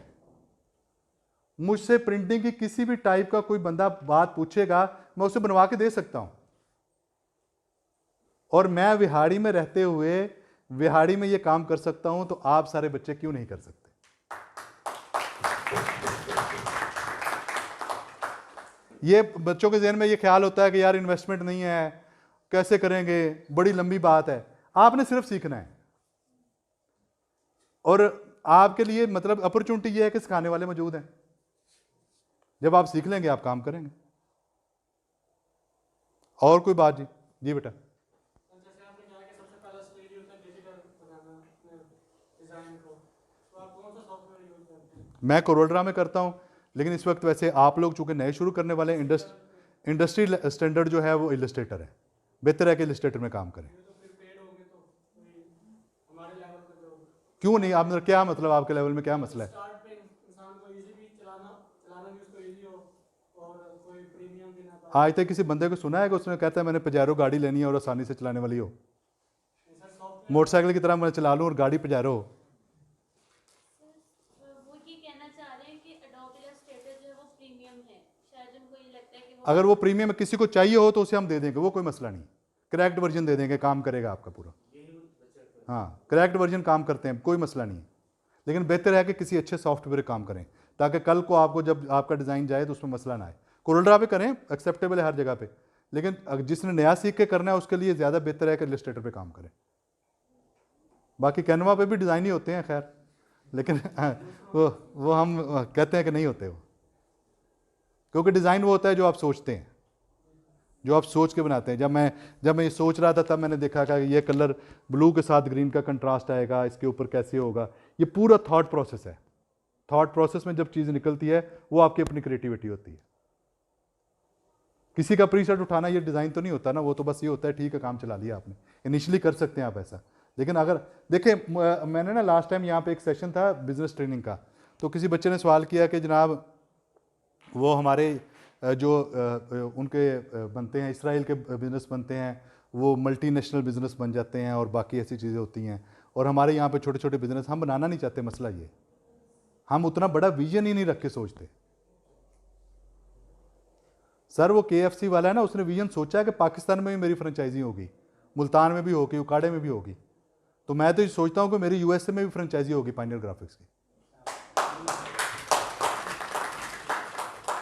मुझसे प्रिंटिंग की किसी भी टाइप का कोई बंदा बात पूछेगा मैं उसे बनवा के दे सकता हूं। और मैं विहाड़ी में रहते हुए विहाड़ी में ये काम कर सकता हूं, तो आप सारे बच्चे क्यों नहीं कर सकते? ये बच्चों के ज़हन में ये ख्याल होता है कि यार इन्वेस्टमेंट नहीं है, कैसे करेंगे, बड़ी लंबी बात है। आपने सिर्फ सीखना है और आपके लिए मतलब अपॉर्चुनिटी ये है कि सिखाने वाले मौजूद हैं। जब आप सीख लेंगे आप काम करेंगे। और कोई बात? जी बेटा। जैसे आपने कहा कि सबसे पहला स्टेज होता है डिजिटल बनाना डिज़ाइन को, तो आप कौन सा सॉफ्टवेयर यूज करते हैं? मैं कोरोड्रा में करता हूं, लेकिन इस वक्त वैसे आप लोग चूंकि नए शुरू करने वाले इंडस्ट्री स्टैंडर्ड जो है वो इलस्ट्रेटर है। बेहतर है कि इलस्ट्रेटर में काम करें। तो फिर पेड होंगे तो कोई हमारे लेवल पर जो क्यों नहीं, आप मतलब क्या मतलब आपके लेवल में क्या मसला है? स्टार्ट पे इंसान को इजी भी चलाना भी उसको इजी हो और कोई प्रीमियम भी ना पाए। आज तक किसी बंदे को सुना है कि उसने कहता है मैंने पजारो गाड़ी लेनी है और आसानी से चलाने वाली हो? सर सॉफ्टवेयर मोटरसाइकिल की तरह मैं चला लूँ और गाड़ी पजारो हो? वो ये कहना चाह रहे हैं कि एडोब इलस्ट्रेटर जो है वो प्रीमियम है, शायद उनको ये लगता है कि वो अगर वो प्रीमियम किसी को चाहिए हो तो उसे हम दे देंगे, वो कोई मसला नहीं। क्रैक्ड वर्जन दे देंगे, काम करेगा आपका पूरा। हाँ, क्रैक्ड वर्जन काम करते हैं, कोई मसला नहीं है। लेकिन बेहतर है कि किसी अच्छे सॉफ्टवेयर काम करें ताकि कल को आपको जब आपका डिज़ाइन जाए तो उसमें मसला ना आए। कोरल्ड्रा पे करें, एक्सेप्टेबल है हर जगह पे, लेकिन जिसने नया सीख के करना है उसके लिए ज़्यादा बेहतर है कि इलस्ट्रेटर पे काम करें। बाकी कैनवा पे भी डिज़ाइन ही होते हैं खैर, लेकिन वो हम कहते हैं कि नहीं होते वो, क्योंकि डिज़ाइन वो होता है जो आप सोचते हैं, जो आप सोच के बनाते हैं। जब मैं ये सोच रहा था तब मैंने देखा कि ये कलर ब्लू के साथ ग्रीन का कंट्रास्ट आएगा, इसके ऊपर कैसे होगा। ये पूरा थॉट प्रोसेस है। थॉट प्रोसेस में जब चीज़ निकलती है वो आपकी अपनी क्रिएटिविटी होती है। किसी का प्रीसेट उठाना ये डिज़ाइन तो नहीं होता ना, वो तो बस ये होता है ठीक है काम चला लिया आपने। इनिशियली कर सकते हैं आप ऐसा, लेकिन अगर देखें, मैंने ना लास्ट टाइम यहाँ पे एक सेशन था बिजनेस ट्रेनिंग का, तो किसी बच्चे ने सवाल किया कि जनाब वो हमारे जो उनके बनते हैं, इसराइल के बिज़नेस बनते हैं, वो मल्टीनेशनल बिज़नेस बन जाते हैं और बाकी ऐसी चीज़ें होती हैं, और हमारे यहाँ पे छोटे छोटे बिज़नेस हम बनाना नहीं चाहते। मसला ये, हम उतना बड़ा विजन ही नहीं रख के सोचते। सर वो KFC वाला है ना, उसने विजन सोचा कि पाकिस्तान में भी मेरी फ्रेंचाइजी होगी, मुल्तान में भी होगी, उकाड़े में भी होगी। तो मैं तो ये सोचता हूँ कि मेरी USA में भी फ्रेंचाइजी होगी पायनियर ग्राफिक्स की।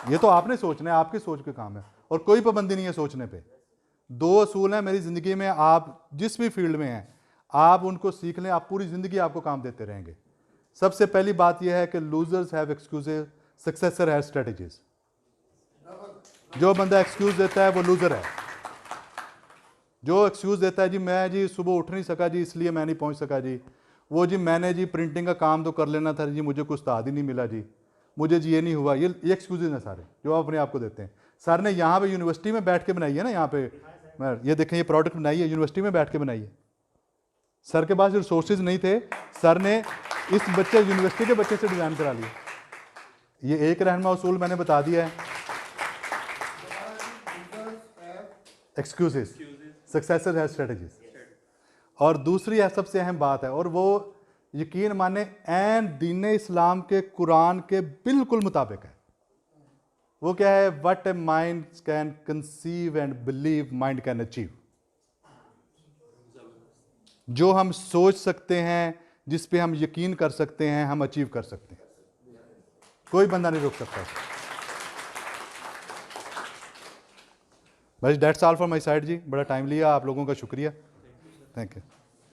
ये तो आपने सोचना है, आपकी सोच के काम है, और कोई पाबंदी नहीं है सोचने पे। 2 असूल हैं मेरी ज़िंदगी में, आप जिस भी फील्ड में हैं आप उनको सीख लें, आप पूरी ज़िंदगी आपको काम देते रहेंगे। सबसे पहली बात यह है कि losers have excuses, successor have strategies. जो बंदा एक्सक्यूज देता है वो लूजर है। जो एक्सक्यूज देता है जी मैं जी सुबह उठ नहीं सका जी इसलिए मैं नहीं पहुंच सका जी, वो जी मैंने जी प्रिंटिंग का काम तो कर लेना था जी, मुझे कुछ उस्ताद ही नहीं मिला जी, मुझे जी ये नहीं हुआ, ये एक्सक्यूजेज हैं सारे जो आप अपने आप को देते हैं। सर ने यहाँ पे यूनिवर्सिटी में बैठ के बनाई है ना, यहाँ पे ये देखें, ये प्रोडक्ट बनाई है यूनिवर्सिटी में बैठ के बनाई है। सर के पास रिसोर्सेज नहीं थे, सर ने इस बच्चे यूनिवर्सिटी के बच्चे से डिज़ाइन करा लिया। ये एक रहनमा उसूल मैंने बता दिया है। एक्सक्यूजेस, सक्सेसर है स्ट्रेटजीज। और दूसरी है सबसे अहम बात है, और वो यकीन माने एन दीन इस्लाम के कुरान के बिल्कुल मुताबिक है। वो क्या है? What a mind can conceive and believe mind can achieve. जो हम सोच सकते हैं, जिस पे हम यकीन कर सकते हैं, हम अचीव कर सकते हैं। कोई बंदा नहीं रोक सकता। बस that's all for my side जी। बड़ा टाइम लिया आप लोगों का, शुक्रिया, थैंक यू।